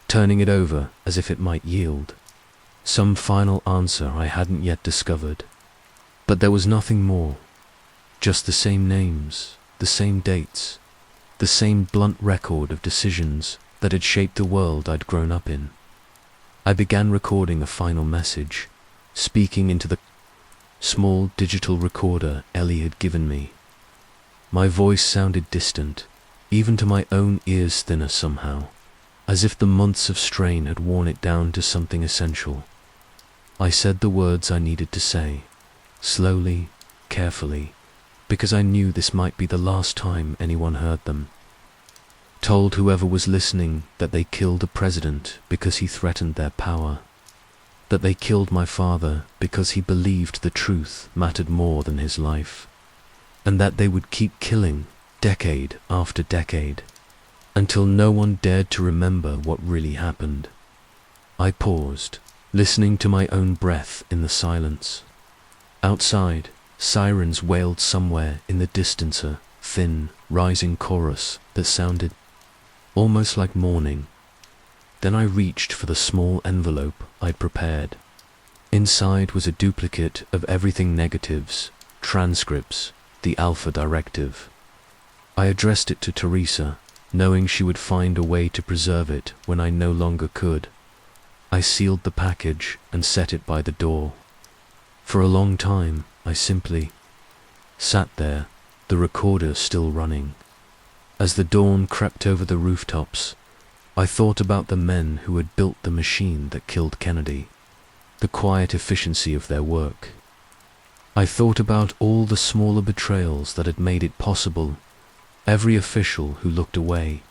turning it over as if it might yield some final answer I hadn't yet discovered. But there was nothing more, just the same names, the same dates, the same blunt record of decisions that had shaped the world I'd grown up in. I began recording a final message, speaking into the small digital recorder Ellie had given me. My voice sounded distant, even to my own ears thinner somehow, as if the months of strain had worn it down to something essential. I said the words I needed to say, slowly, carefully, because I knew this might be the last time anyone heard them. Told whoever was listening that they killed a president because he threatened their power, that they killed my father because he believed the truth mattered more than his life, and that they would keep killing decade after decade, until no one dared to remember what really happened. I paused, listening to my own breath in the silence. Outside, sirens wailed somewhere in the distance, a thin, rising chorus that sounded almost like mourning. Then I reached for the small envelope I'd prepared. Inside was a duplicate of everything negatives, transcripts, the Alpha Directive. I addressed it to Teresa, knowing she would find a way to preserve it when I no longer could. I sealed the package and set it by the door. For a long time, I simply sat there, the recorder still running. As the dawn crept over the rooftops, I thought about the men who had built the machine that killed Kennedy, the quiet efficiency of their work. I thought about all the smaller betrayals that had made it possible, every official who looked away,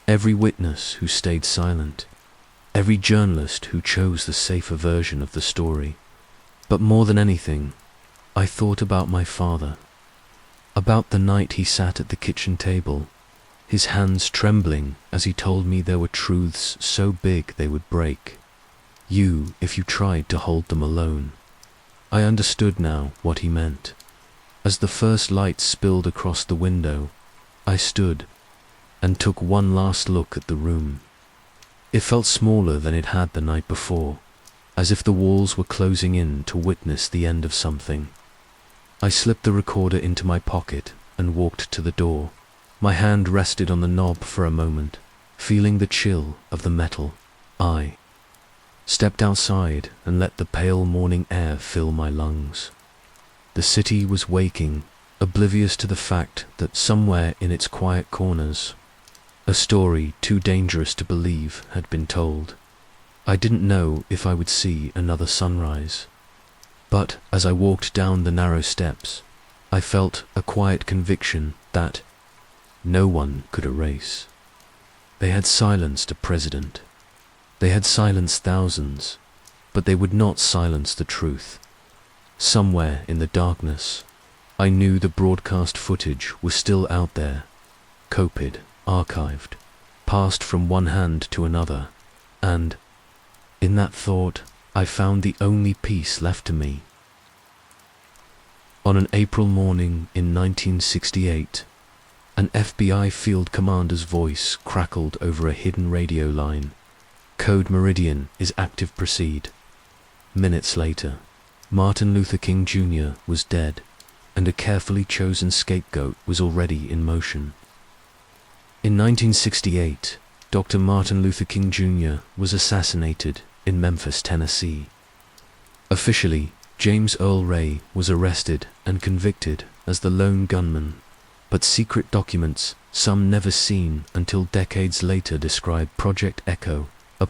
every witness who stayed silent, every journalist who chose the safer version of the story. But more than anything, I thought about my father, about the night he sat at the kitchen table, his hands trembling as he told me there were truths so big they would break you if you tried to hold them alone. I understood now what he meant. As the first light spilled across the window, I stood and took one last look at the room. It felt smaller than it had the night before, as if the walls were closing in to witness the end of something. I slipped the recorder into my pocket and walked to the door. My hand rested on the knob for a moment, feeling the chill of the metal. I stepped outside and let the pale morning air fill my lungs. The city was waking, oblivious to the fact that somewhere in its quiet corners, a story too dangerous to believe had been told. I didn't know if I would see another sunrise. But as I walked down the narrow steps, I felt a quiet conviction that no one could erase. They had silenced a president. They had silenced thousands, but they would not silence the truth. Somewhere in the darkness, I knew the broadcast footage was still out there, copied, archived, passed from one hand to another, and in that thought, I found the only peace left to me. On an April morning in 1968, an FBI field commander's voice crackled over a hidden radio line. Code Meridian is active, proceed. Minutes later, Martin Luther King Jr. was dead, and a carefully chosen scapegoat was already in motion. In 1968, Dr. Martin Luther King Jr. was assassinated in Memphis, Tennessee. Officially, James Earl Ray was arrested and convicted as the lone gunman, but secret documents, some never seen until decades later, describe Project Echo, a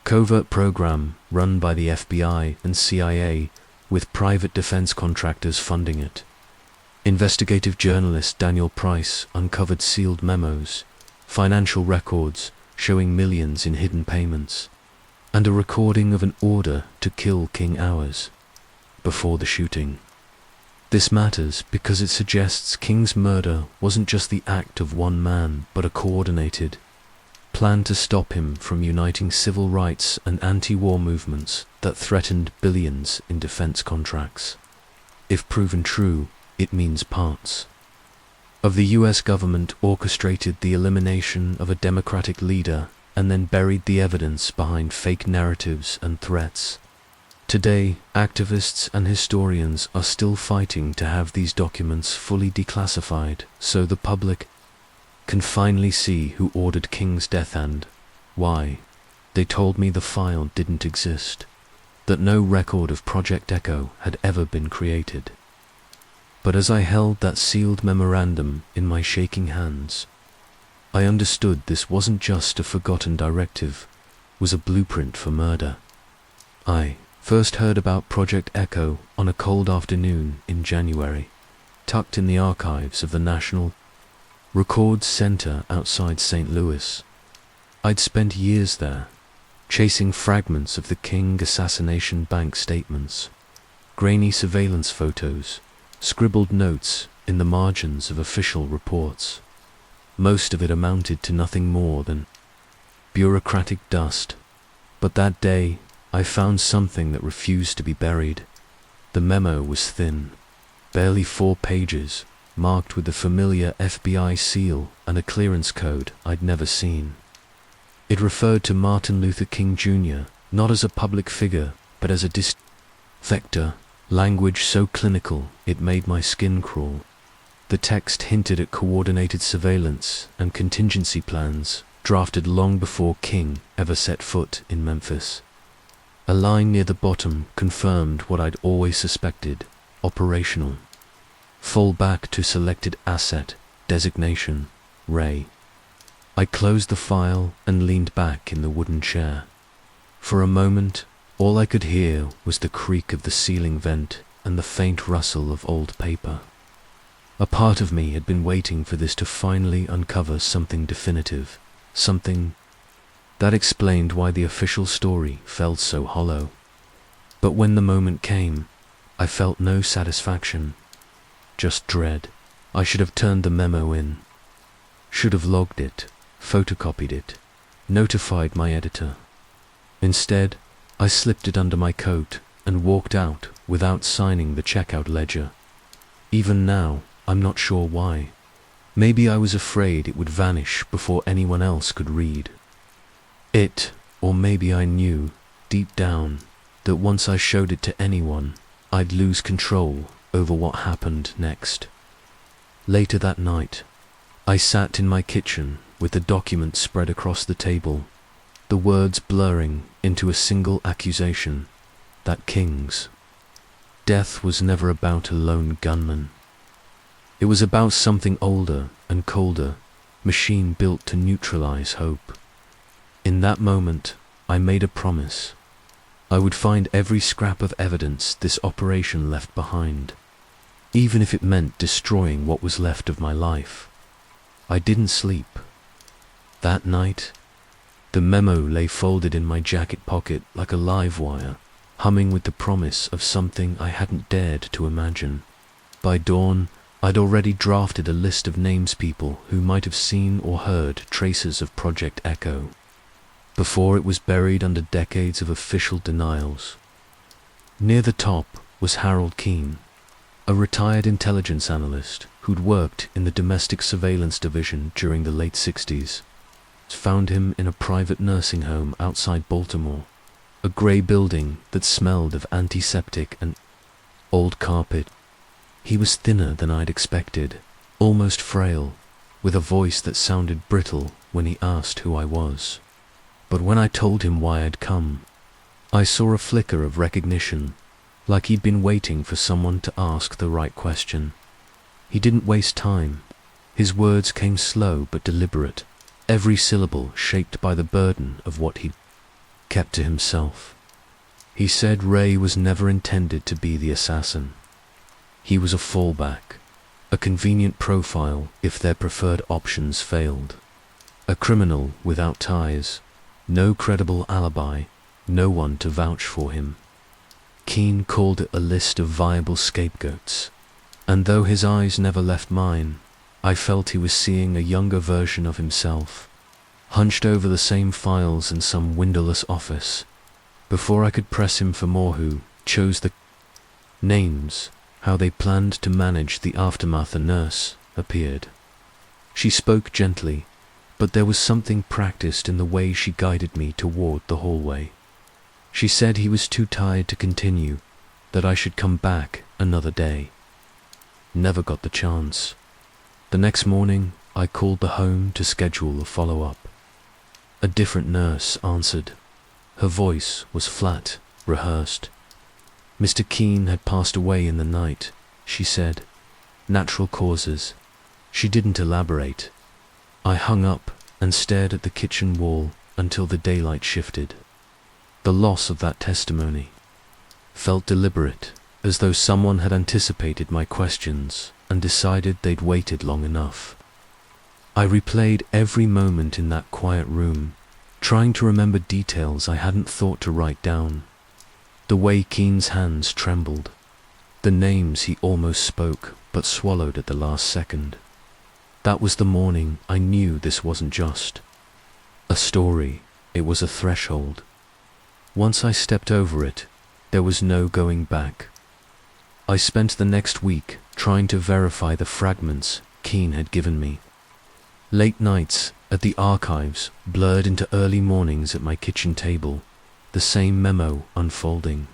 covert program run by the FBI and CIA with private defense contractors funding it. Investigative journalist Daniel Price uncovered sealed memos, financial records showing millions in hidden payments, and a recording of an order to kill King hours before the shooting. This matters because it suggests King's murder wasn't just the act of one man, but a coordinated plan to stop him from uniting civil rights and anti-war movements that threatened billions in defense contracts. If proven true, it means parts of the US government orchestrated the elimination of a democratic leader and then buried the evidence behind fake narratives and threats. Today, activists and historians are still fighting to have these documents fully declassified so the public can finally see who ordered King's death and why. They told me the file didn't exist, that no record of Project Echo had ever been created. But as I held that sealed memorandum in my shaking hands, I understood this wasn't just a forgotten directive, it was a blueprint for murder. I first heard about Project Echo on a cold afternoon in January, tucked in the archives of the National Records Center outside St. Louis. I'd spent years there, chasing fragments of the King Assassination bank statements, grainy surveillance photos, scribbled notes in the margins of official reports. Most of it amounted to nothing more than bureaucratic dust. But that day, I found something that refused to be buried. The memo was thin, barely 4 pages, marked with the familiar FBI seal and a clearance code I'd never seen. It referred to Martin Luther King Jr., not as a public figure, but as a defector, language so clinical it made my skin crawl. The text hinted at coordinated surveillance and contingency plans drafted long before King ever set foot in Memphis. A line near the bottom confirmed what I'd always suspected: operational. Fall back to selected asset, designation, Ray. I closed the file and leaned back in the wooden chair. For a moment, all I could hear was the creak of the ceiling vent and the faint rustle of old paper. A part of me had been waiting for this to finally uncover something definitive, something that explained why the official story felt so hollow. But when the moment came, I felt no satisfaction, just dread. I should have turned the memo in, should have logged it, photocopied it, notified my editor. Instead, I slipped it under my coat and walked out without signing the checkout ledger. Even now, I'm not sure why. Maybe I was afraid it would vanish before anyone else could read it, or maybe I knew, deep down, that once I showed it to anyone, I'd lose control over what happened next. Later that night, I sat in my kitchen with the document spread across the table, the words blurring into a single accusation, that King's death was never about a lone gunman. It was about something older and colder, machine built to neutralize hope. In that moment, I made a promise. I would find every scrap of evidence this operation left behind, even if it meant destroying what was left of my life. I didn't sleep. That night, the memo lay folded in my jacket pocket like a live wire, humming with the promise of something I hadn't dared to imagine. By dawn, I'd already drafted a list of names people who might have seen or heard traces of Project Echo, before it was buried under decades of official denials. Near the top was Harold Keene, a retired intelligence analyst who'd worked in the domestic surveillance division during the late 60s. Found him in a private nursing home outside Baltimore, a grey building that smelled of antiseptic and old carpet. He was thinner than I'd expected, almost frail, with a voice that sounded brittle when he asked who I was. But when I told him why I'd come, I saw a flicker of recognition, like he'd been waiting for someone to ask the right question. He didn't waste time. His words came slow but deliberate, every syllable shaped by the burden of what he'd kept to himself. He said Ray was never intended to be the assassin. He was a fallback, A convenient profile if their preferred options failed. A criminal without ties, no credible alibi, no one to vouch for him. Keane called it a list of viable scapegoats, and though his eyes never left mine, I felt he was seeing a younger version of himself, hunched over the same files in some windowless office. Before I could press him for more, who chose the names, how they planned to manage the aftermath, a nurse appeared. She spoke gently, but there was something practiced in the way she guided me toward the hallway. She said he was too tired to continue, that I should come back another day. Never got the chance. The next morning, I called the home to schedule a follow-up. A different nurse answered. Her voice was flat, rehearsed. Mr. Keane had passed away in the night, she said. Natural causes. She didn't elaborate. I hung up and stared at the kitchen wall until the daylight shifted. The loss of that testimony felt deliberate, as though someone had anticipated my questions and decided they'd waited long enough. I replayed every moment in that quiet room, trying to remember details I hadn't thought to write down. The way Keane's hands trembled, the names he almost spoke but swallowed at the last second. That was the morning I knew this wasn't just a story, it was a threshold. Once I stepped over it, there was no going back. I spent the next week trying to verify the fragments Keane had given me. Late nights at the archives blurred into early mornings at my kitchen table, the same memo unfolding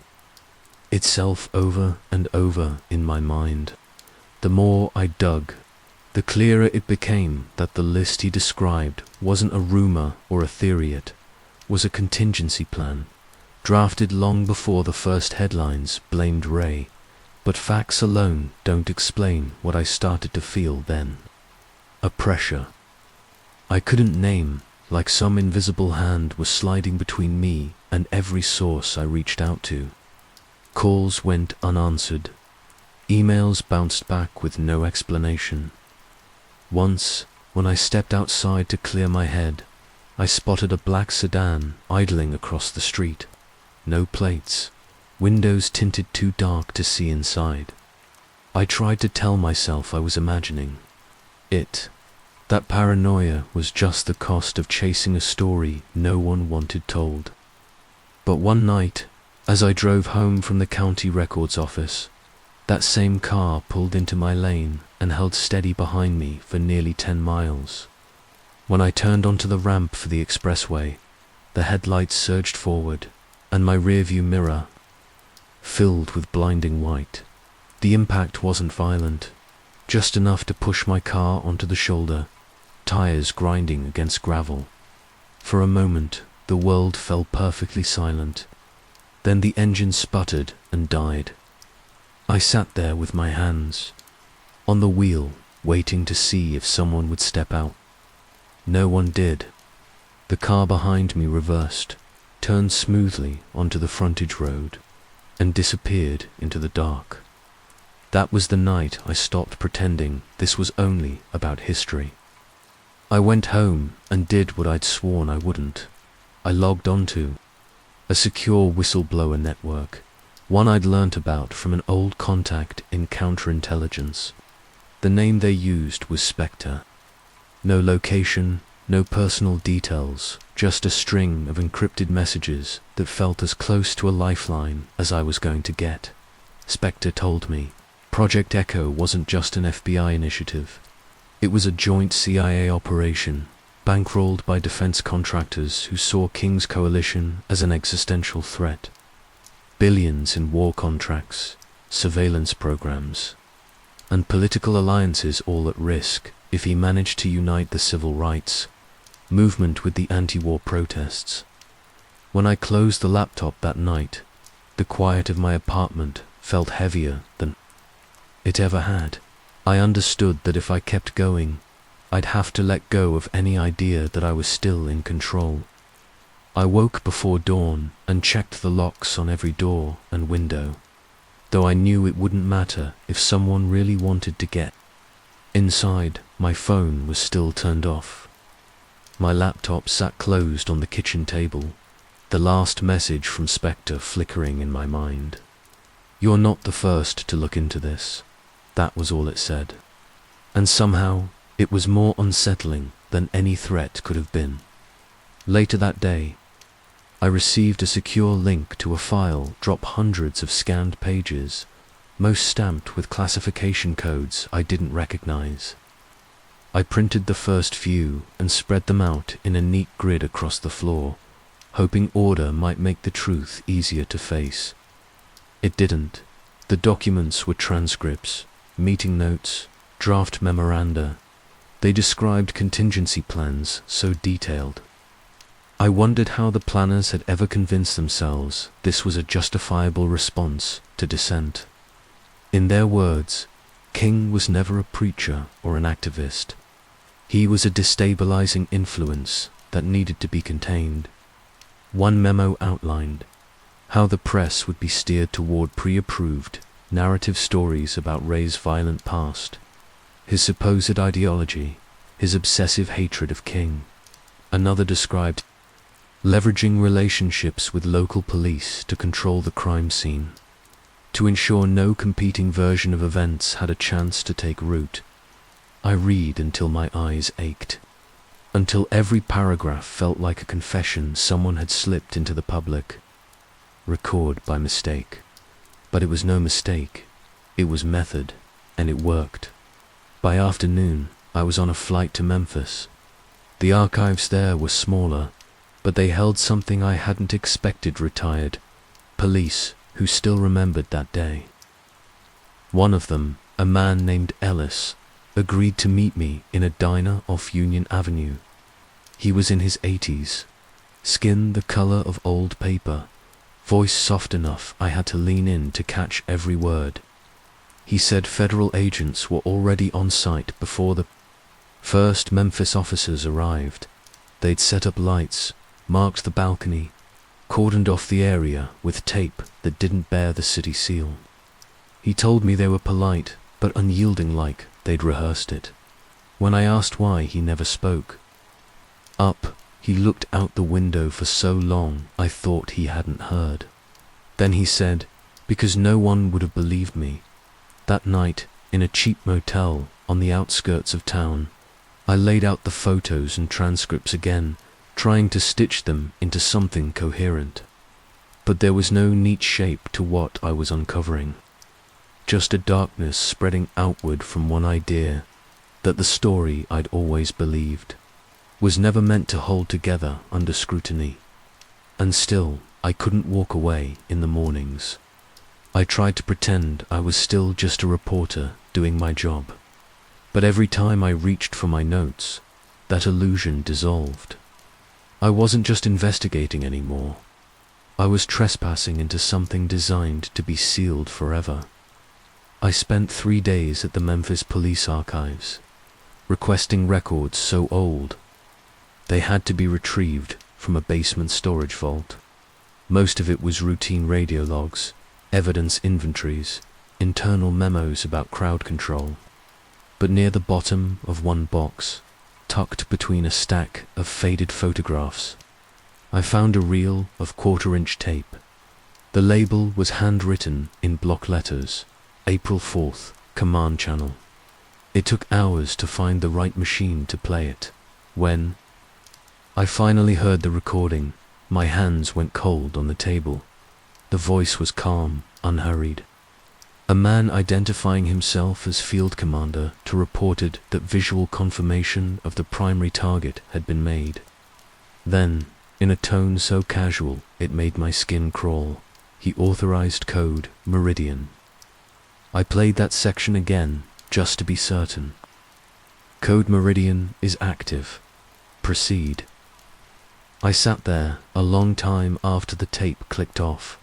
itself over and over in my mind. The more I dug, the clearer it became that the list he described wasn't a rumor or a theory, it was a contingency plan, drafted long before the first headlines blamed Ray. But facts alone don't explain what I started to feel then. A pressure I couldn't name, like some invisible hand was sliding between me and every source I reached out to. Calls went unanswered. Emails bounced back with no explanation. Once, when I stepped outside to clear my head, I spotted a black sedan idling across the street. No plates, windows tinted too dark to see inside. I tried to tell myself I was imagining it. That paranoia was just the cost of chasing a story no one wanted told. But one night, as I drove home from the county records office, that same car pulled into my lane and held steady behind me for nearly 10 miles. When I turned onto the ramp for the expressway, the headlights surged forward, and my rearview mirror filled with blinding white. The impact wasn't violent, just enough to push my car onto the shoulder, tires grinding against gravel. For a moment, the world fell perfectly silent. Then the engine sputtered and died. I sat there with my hands on the wheel, waiting to see if someone would step out. No one did. The car behind me reversed, turned smoothly onto the frontage road, and disappeared into the dark. That was the night I stopped pretending this was only about history. I went home and did what I'd sworn I wouldn't. I logged onto a secure whistleblower network, one I'd learnt about from an old contact in counterintelligence. The name they used was Spectre. No location, no personal details, just a string of encrypted messages that felt as close to a lifeline as I was going to get. Spectre told me Project Echo wasn't just an FBI initiative. It was a joint CIA operation, bankrolled by defense contractors who saw King's coalition as an existential threat. Billions in war contracts, surveillance programs, and political alliances all at risk if he managed to unite the civil rights movement with the anti-war protests. When I closed the laptop that night, the quiet of my apartment felt heavier than it ever had. I understood that if I kept going, I'd have to let go of any idea that I was still in control. I woke before dawn and checked the locks on every door and window, though I knew it wouldn't matter if someone really wanted to get Inside, my phone was still turned off. My laptop sat closed on the kitchen table, the last message from Spectre flickering in my mind. "You're not the first to look into this." That was all it said. And somehow, it was more unsettling than any threat could have been. Later that day, I received a secure link to a file drop hundreds of scanned pages, most stamped with classification codes I didn't recognize. I printed the first few and spread them out in a neat grid across the floor, hoping order might make the truth easier to face. It didn't. The documents were transcripts, meeting notes, draft memoranda. They described contingency plans so detailed. I wondered how the planners had ever convinced themselves this was a justifiable response to dissent. In their words, King was never a preacher or an activist. He was a destabilizing influence that needed to be contained. One memo outlined how the press would be steered toward pre-approved narrative stories about Ray's violent past, his supposed ideology, his obsessive hatred of King. Another described leveraging relationships with local police to control the crime scene, to ensure no competing version of events had a chance to take root. I read until my eyes ached, until every paragraph felt like a confession someone had slipped into the public record by mistake. But it was no mistake, it was method, and it worked. By afternoon, I was on a flight to Memphis. The archives there were smaller, but they held something I hadn't expected. Retired police who still remembered that day. One of them, a man named Ellis, agreed to meet me in a diner off Union Avenue. He was in his 80s, skin the color of old paper, voice soft enough I had to lean in to catch every word. He said federal agents were already on site before the first Memphis officers arrived. They'd set up lights, marked the balcony, cordoned off the area with tape that didn't bear the city seal. He told me they were polite but unyielding, like they'd rehearsed it. When I asked why, he never spoke. He looked out the window for so long I thought he hadn't heard. Then he said, because no one would have believed me. That night, in a cheap motel on the outskirts of town, I laid out the photos and transcripts again, trying to stitch them into something coherent. But there was no neat shape to what I was uncovering. Just a darkness spreading outward from one idea, that the story I'd always believed was never meant to hold together under scrutiny. And still, I couldn't walk away in the mornings. I tried to pretend I was still just a reporter doing my job. But every time I reached for my notes, that illusion dissolved. I wasn't just investigating anymore. I was trespassing into something designed to be sealed forever. I spent 3 days at the Memphis Police Archives, requesting records so old they had to be retrieved from a basement storage vault. Most of it was routine radio logs, evidence inventories, internal memos about crowd control. But near the bottom of one box, tucked between a stack of faded photographs, I found a reel of 1/4-inch tape. The label was handwritten in block letters, April 4th, Command Channel. It took hours to find the right machine to play it. When I finally heard the recording, my hands went cold on the table. The voice was calm, unhurried. A man identifying himself as field commander reported that visual confirmation of the primary target had been made. Then, in a tone so casual it made my skin crawl, he authorized code Meridian. I played that section again, just to be certain. Code Meridian is active. Proceed. I sat there a long time after the tape clicked off.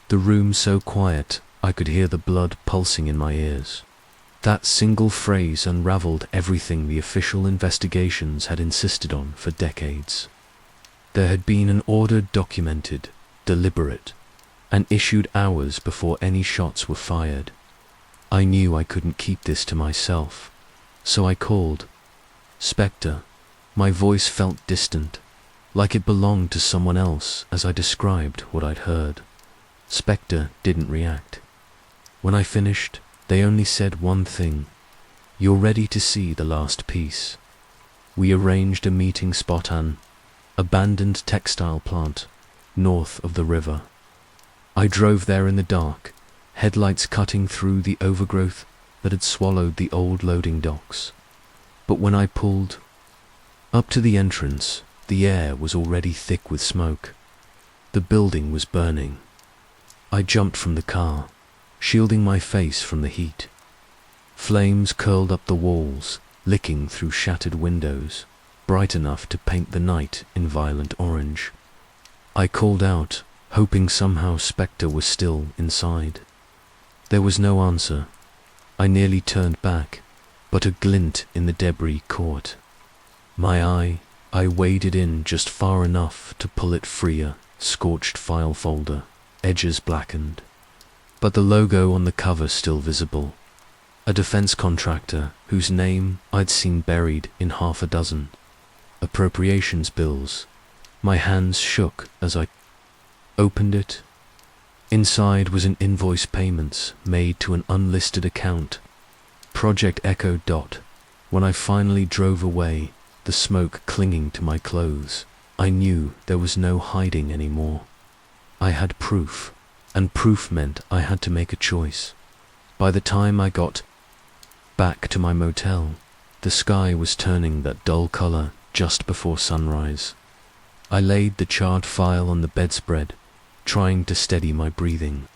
The room so quiet I could hear the blood pulsing in my ears. That single phrase unraveled everything the official investigations had insisted on for decades. There had been an order documented, deliberate, and issued hours before any shots were fired. I knew I couldn't keep this to myself. So I called. "Spectre." My voice felt distant, like it belonged to someone else as I described what I'd heard. Spectre didn't react. When I finished, they only said one thing: "You're ready to see the last piece." We arranged a meeting spot at an abandoned textile plant north of the river. I drove there in the dark, headlights cutting through the overgrowth that had swallowed the old loading docks. But when I pulled up to the entrance, the air was already thick with smoke. The building was burning. I jumped from the car, shielding my face from the heat. Flames curled up the walls, licking through shattered windows, bright enough to paint the night in violent orange. I called out, hoping somehow Spectre was still inside. There was no answer. I nearly turned back, but a glint in the debris caught my eye. I waded in just far enough to pull it free, a scorched file folder, edges blackened, but the logo on the cover still visible. A defense contractor whose name I'd seen buried in half a dozen appropriations bills. My hands shook as I opened it. Inside was an invoice payments made to an unlisted account. Project Echo. When I finally drove away, the smoke clinging to my clothes, I knew there was no hiding anymore. I had proof, and proof meant I had to make a choice. By the time I got back to my motel, the sky was turning that dull color just before sunrise. I laid the charred file on the bedspread, trying to steady my breathing.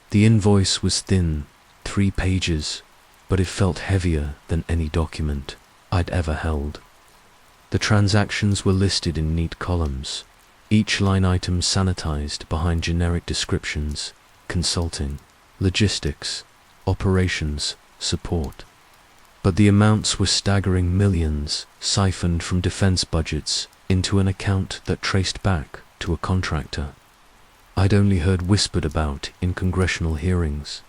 The invoice was thin, 3 pages, but it felt heavier than any document I'd ever held. The transactions were listed in neat columns, each line item sanitized behind generic descriptions: consulting, logistics, operations, support. But the amounts were staggering millions, siphoned from defense budgets into an account that traced back to a contractor I'd only heard whispered about in congressional hearings.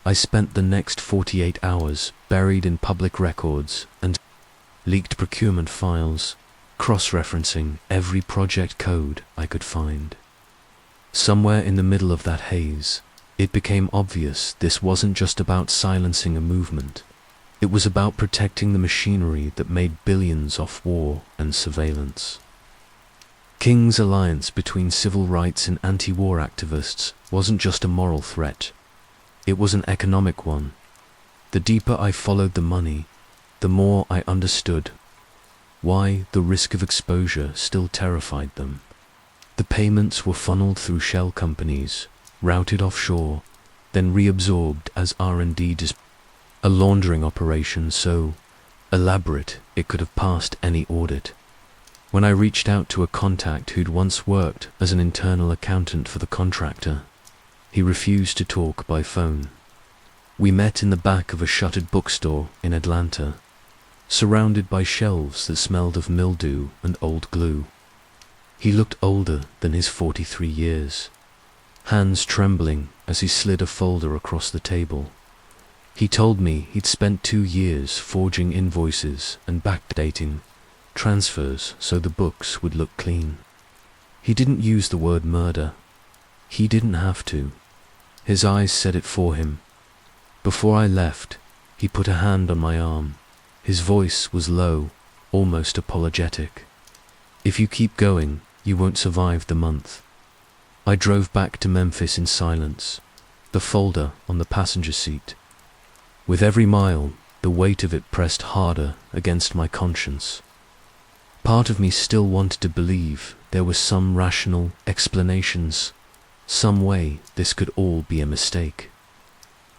I spent the next 48 hours buried in public records and leaked procurement files, cross-referencing every project code I could find. Somewhere in the middle of that haze, it became obvious this wasn't just about silencing a movement. It was about protecting the machinery that made billions off war and surveillance. King's alliance between civil rights and anti-war activists wasn't just a moral threat. It was an economic one. The deeper I followed the money, the more I understood why the risk of exposure still terrified them. The payments were funneled through shell companies, routed offshore, then reabsorbed as R&D, a laundering operation so elaborate it could have passed any audit. When I reached out to a contact who'd once worked as an internal accountant for the contractor, he refused to talk by phone. We met in the back of a shuttered bookstore in Atlanta, surrounded by shelves that smelled of mildew and old glue. He looked older than his 43 years, hands trembling as he slid a folder across the table. He told me he'd spent 2 years forging invoices and backdating transfers so the books would look clean. He didn't use the word murder. He didn't have to. His eyes said it for him. Before I left, he put a hand on my arm. His voice was low, almost apologetic. "If you keep going, you won't survive the month." I drove back to Memphis in silence, the folder on the passenger seat. With every mile, the weight of it pressed harder against my conscience. Part of me still wanted to believe there were some rational explanations, some way this could all be a mistake.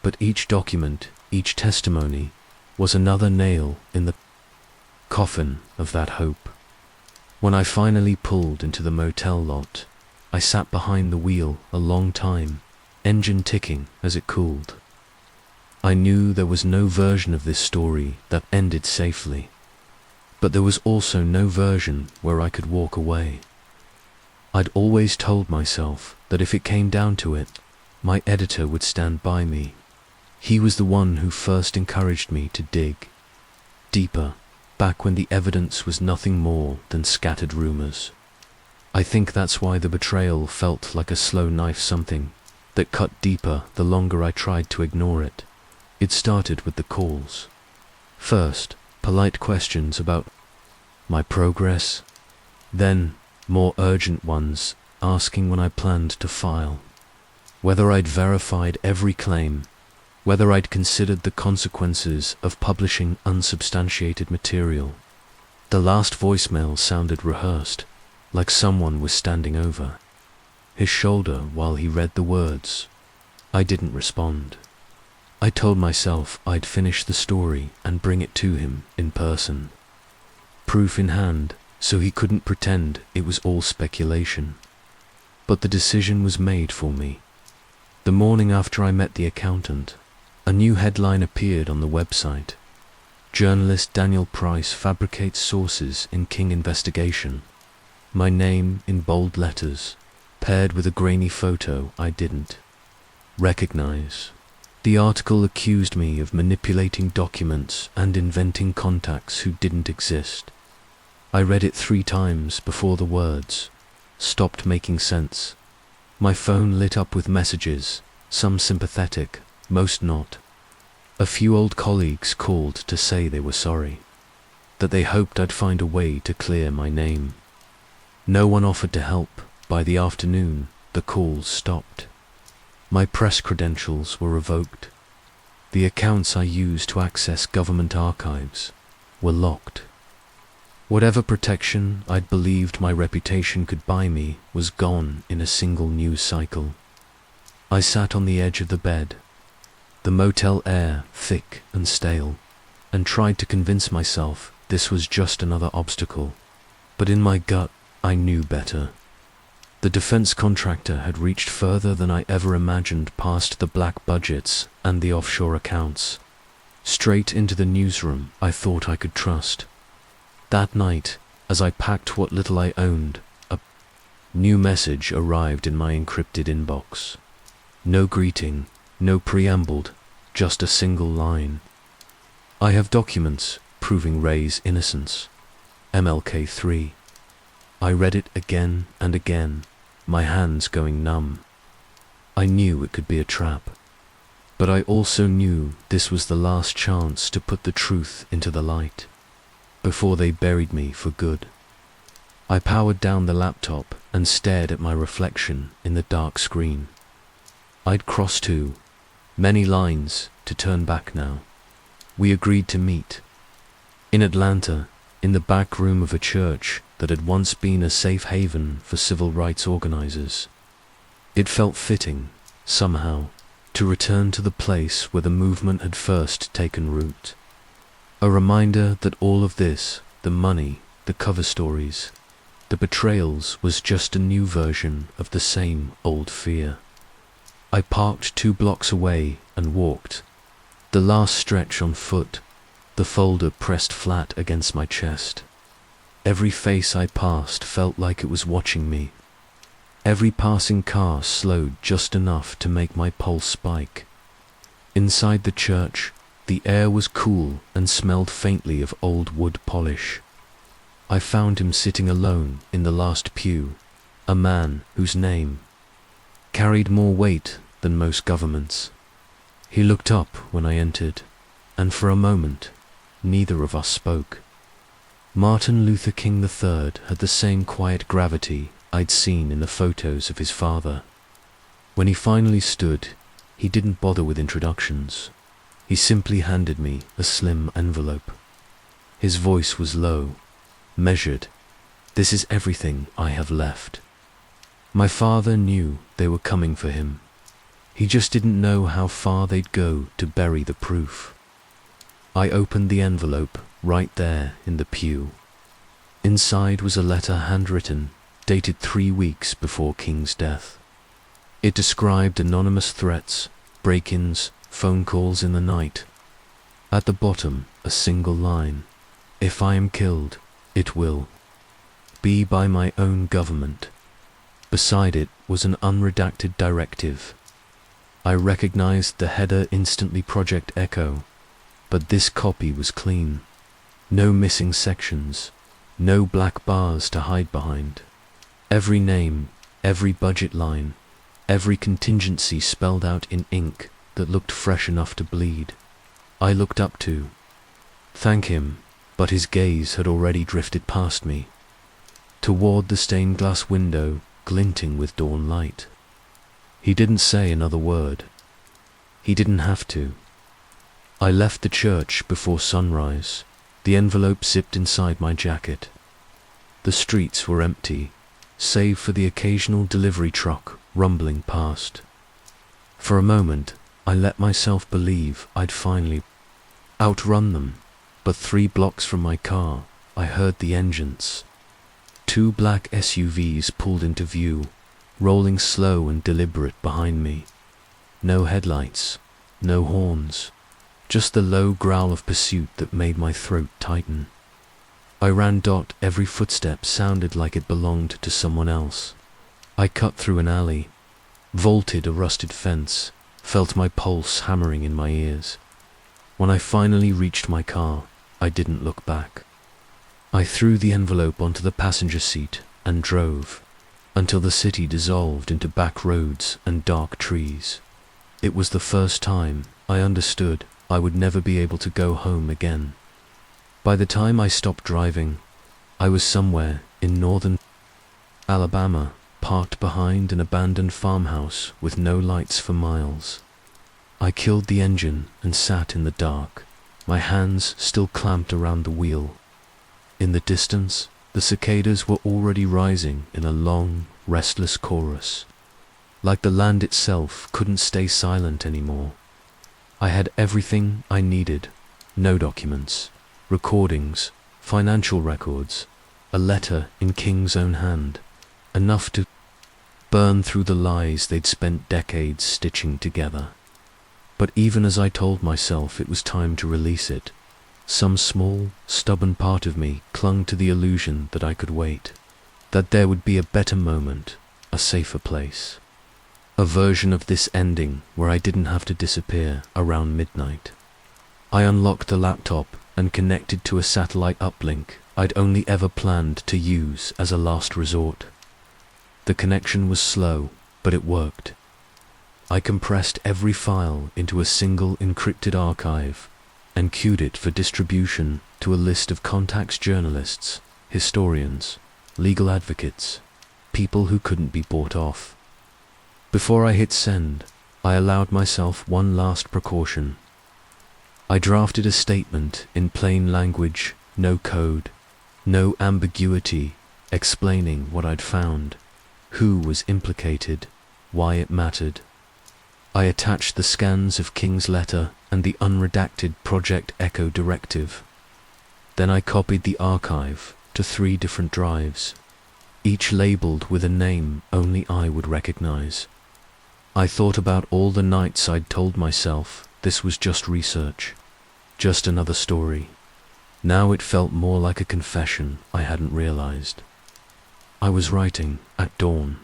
But each document, each testimony, was another nail in the coffin of that hope. When I finally pulled into the motel lot, I sat behind the wheel a long time, engine ticking as it cooled. I knew there was no version of this story that ended safely, but there was also no version where I could walk away. I'd always told myself that if it came down to it, my editor would stand by me. He was the one who first encouraged me to dig. deeper, back when the evidence was nothing more than scattered rumors. I think that's why the betrayal felt like a slow knife, something that cut deeper the longer I tried to ignore it. It started with the calls. First, polite questions about my progress, then more urgent ones asking when I planned to file, whether I'd verified every claim, whether I'd considered the consequences of publishing unsubstantiated material. The last voicemail sounded rehearsed, like someone was standing over his shoulder while he read the words. I didn't respond. I told myself I'd finish the story and bring it to him in person, proof in hand, so he couldn't pretend it was all speculation. But the decision was made for me. The morning after I met the accountant, a new headline appeared on the website. Journalist Daniel Price fabricates sources in King investigation. My name in bold letters, paired with a grainy photo I didn't recognize. The article accused me of manipulating documents and inventing contacts who didn't exist. I read it 3 times before the words stopped making sense. My phone lit up with messages, some sympathetic, most not. A few old colleagues called to say they were sorry, that they hoped I'd find a way to clear my name. No one offered to help. By the afternoon, the calls stopped. My press credentials were revoked. The accounts I used to access government archives were locked. Whatever protection I'd believed my reputation could buy me was gone in a single news cycle. I sat on the edge of the bed, the motel air thick and stale, and tried to convince myself this was just another obstacle. But in my gut, I knew better. The defense contractor had reached further than I ever imagined, past the black budgets and the offshore accounts. Straight into the newsroom I thought I could trust. That night, as I packed what little I owned, a new message arrived in my encrypted inbox. No greeting, no preamble, just a single line. I have documents proving Ray's innocence. MLK3. I read it again and again, my hands going numb. I knew it could be a trap, but I also knew this was the last chance to put the truth into the light, before they buried me for good. I powered down the laptop and stared at my reflection in the dark screen. I'd crossed too many lines to turn back now. We agreed to meet in Atlanta, in the back room of a church that had once been a safe haven for civil rights organizers. It felt fitting, somehow, to return to the place where the movement had first taken root. A reminder that all of this, the money, the cover stories, the betrayals, was just a new version of the same old fear. I parked 2 blocks away and walked the last stretch on foot, the folder pressed flat against my chest. Every face I passed felt like it was watching me. Every passing car slowed just enough to make my pulse spike. Inside the church, the air was cool and smelled faintly of old wood polish. I found him sitting alone in the last pew, a man whose name carried more weight than most governments. He looked up when I entered, and for a moment, neither of us spoke. Martin Luther King III had the same quiet gravity I'd seen in the photos of his father. When he finally stood, he didn't bother with introductions. He simply handed me a slim envelope. His voice was low, measured. "This is everything I have left." My father knew they were coming for him. He just didn't know how far they'd go to bury the proof. I opened the envelope right there in the pew. Inside was a letter handwritten, dated 3 weeks before King's death. It described anonymous threats, break-ins, phone calls in the night. At the bottom, a single line: "If I am killed, it will be by my own government." Beside it was an unredacted directive. I recognized the header instantly, Project Echo, but this copy was clean. No missing sections, no black bars to hide behind. Every name, every budget line, every contingency spelled out in ink that looked fresh enough to bleed. I looked up to thank him, but his gaze had already drifted past me, toward the stained glass window glinting with dawn light. He didn't say another word. He didn't have to. I left the church before sunrise, the envelope zipped inside my jacket. The streets were empty, save for the occasional delivery truck rumbling past. For a moment, I let myself believe I'd finally outrun them, but 3 blocks from my car, I heard the engines. 2 black SUVs pulled into view, rolling slow and deliberate behind me. No headlights, no horns, just the low growl of pursuit that made my throat tighten. I ran. Every footstep sounded like it belonged to someone else. I cut through an alley, vaulted a rusted fence, felt my pulse hammering in my ears. When I finally reached my car, I didn't look back. I threw the envelope onto the passenger seat and drove, until the city dissolved into back roads and dark trees. It was the first time I understood I would never be able to go home again. By the time I stopped driving, I was somewhere in northern Alabama, parked behind an abandoned farmhouse with no lights for miles. I killed the engine and sat in the dark, my hands still clamped around the wheel. In the distance, the cicadas were already rising in a long, restless chorus, like the land itself couldn't stay silent anymore. I had everything I needed: no documents, recordings, financial records, a letter in King's own hand, enough to burn through the lies they'd spent decades stitching together. But even as I told myself it was time to release it, some small, stubborn part of me clung to the illusion that I could wait, that there would be a better moment, a safer place. A version of this ending where I didn't have to disappear around midnight. I unlocked the laptop and connected to a satellite uplink I'd only ever planned to use as a last resort. The connection was slow, but it worked. I compressed every file into a single encrypted archive and queued it for distribution to a list of contacts: journalists, historians, legal advocates, people who couldn't be bought off. Before I hit send, I allowed myself one last precaution. I drafted a statement in plain language, no code, no ambiguity, explaining what I'd found, who was implicated, why it mattered. I attached the scans of King's letter and the unredacted Project Echo directive. Then I copied the archive to 3 different drives, each labeled with a name only I would recognize. I thought about all the nights I'd told myself this was just research, just another story. Now it felt more like a confession I hadn't realized. I was writing at dawn.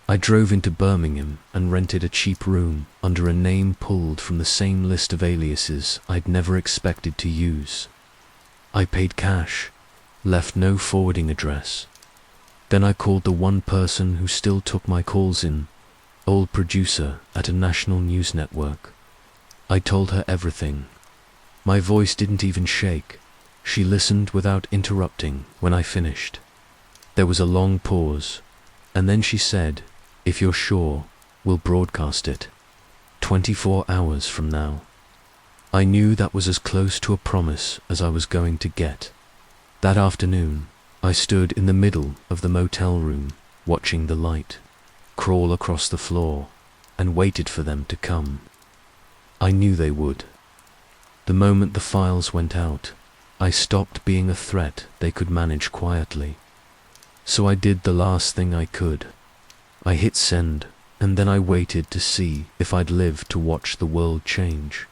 I drove into Birmingham and rented a cheap room under a name pulled from the same list of aliases I'd never expected to use. I paid cash, left no forwarding address. Then I called the one person who still took my calls in, old producer at a national news network. I told her everything. My voice didn't even shake. She listened without interrupting when I finished. There was a long pause, and then she said, "If you're sure, we'll broadcast it. 24 hours from now." I knew that was as close to a promise as I was going to get. That afternoon, I stood in the middle of the motel room, watching the light crawl across the floor, and waited for them to come. I knew they would. The moment the files went out, I stopped being a threat they could manage quietly. So I did the last thing I could. I hit send, and then I waited to see if I'd live to watch the world change.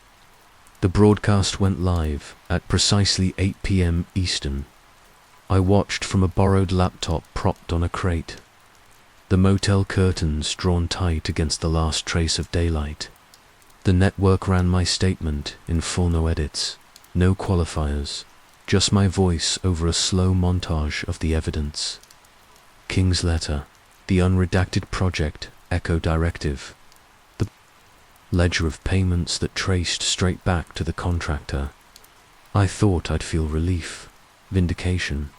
The broadcast went live at precisely 8 p.m. Eastern. I watched from a borrowed laptop propped on a crate. The motel curtains drawn tight against the last trace of daylight. The network ran my statement in full, no edits, no qualifiers, just my voice over a slow montage of the evidence. King's letter, the unredacted project Echo directive, the ledger of payments that traced straight back to the contractor. I thought I'd feel relief, vindication,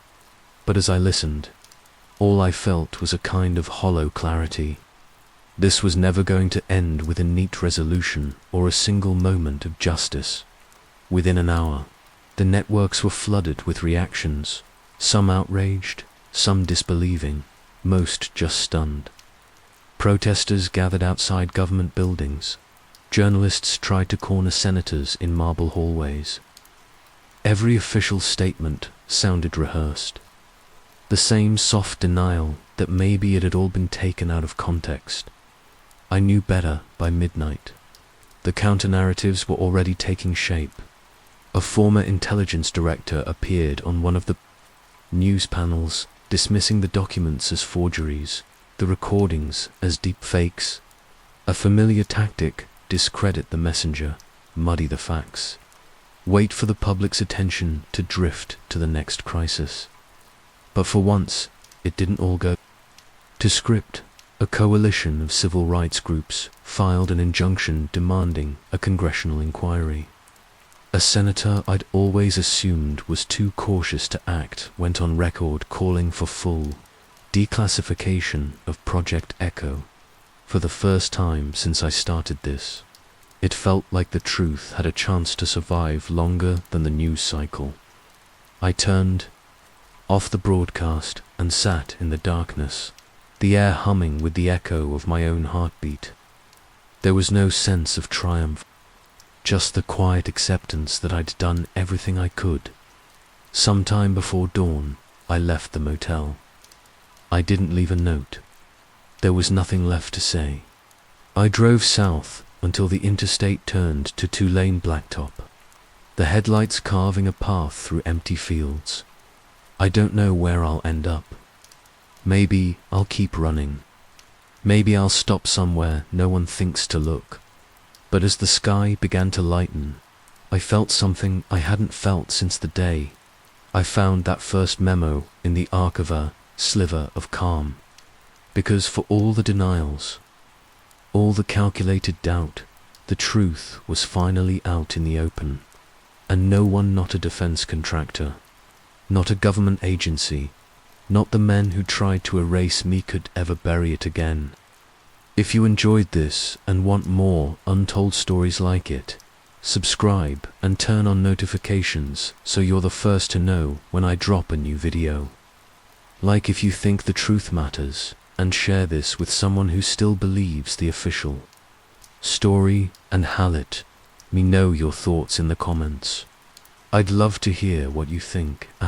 but as I listened, all I felt was a kind of hollow clarity. This was never going to end with a neat resolution or a single moment of justice. Within an hour, the networks were flooded with reactions, some outraged, some disbelieving, most just stunned. Protesters gathered outside government buildings. Journalists tried to corner senators in marble hallways. Every official statement sounded rehearsed. The same soft denial that maybe it had all been taken out of context. I knew better by midnight. The counter-narratives were already taking shape. A former intelligence director appeared on one of the news panels, dismissing the documents as forgeries, the recordings as deep fakes. A familiar tactic: discredit the messenger, muddy the facts. Wait for the public's attention to drift to the next crisis. But for once, it didn't all go to script. A coalition of civil rights groups filed an injunction demanding a congressional inquiry. A senator I'd always assumed was too cautious to act went on record calling for full declassification of Project Echo. For the first time since I started this, it felt like the truth had a chance to survive longer than the news cycle. I turned off the broadcast and sat in the darkness, the air humming with the echo of my own heartbeat. There was no sense of triumph, just the quiet acceptance that I'd done everything I could. Sometime before dawn, I left the motel. I didn't leave a note. There was nothing left to say. I drove south until the interstate turned to two-lane blacktop, the headlights carving a path through empty fields. I don't know where I'll end up. Maybe I'll keep running. Maybe I'll stop somewhere no one thinks to look. But as the sky began to lighten, I felt something I hadn't felt since the day I found that first memo in the arc of a sliver of calm. Because for all the denials, all the calculated doubt, the truth was finally out in the open. And no one, not a defense contractor, not a government agency, not the men who tried to erase me could ever bury it again. If you enjoyed this and want more untold stories like it, subscribe and turn on notifications so you're the first to know when I drop a new video. Like if you think the truth matters, and share this with someone who still believes the official story, and let me know your thoughts in the comments. I'd love to hear what you think, *.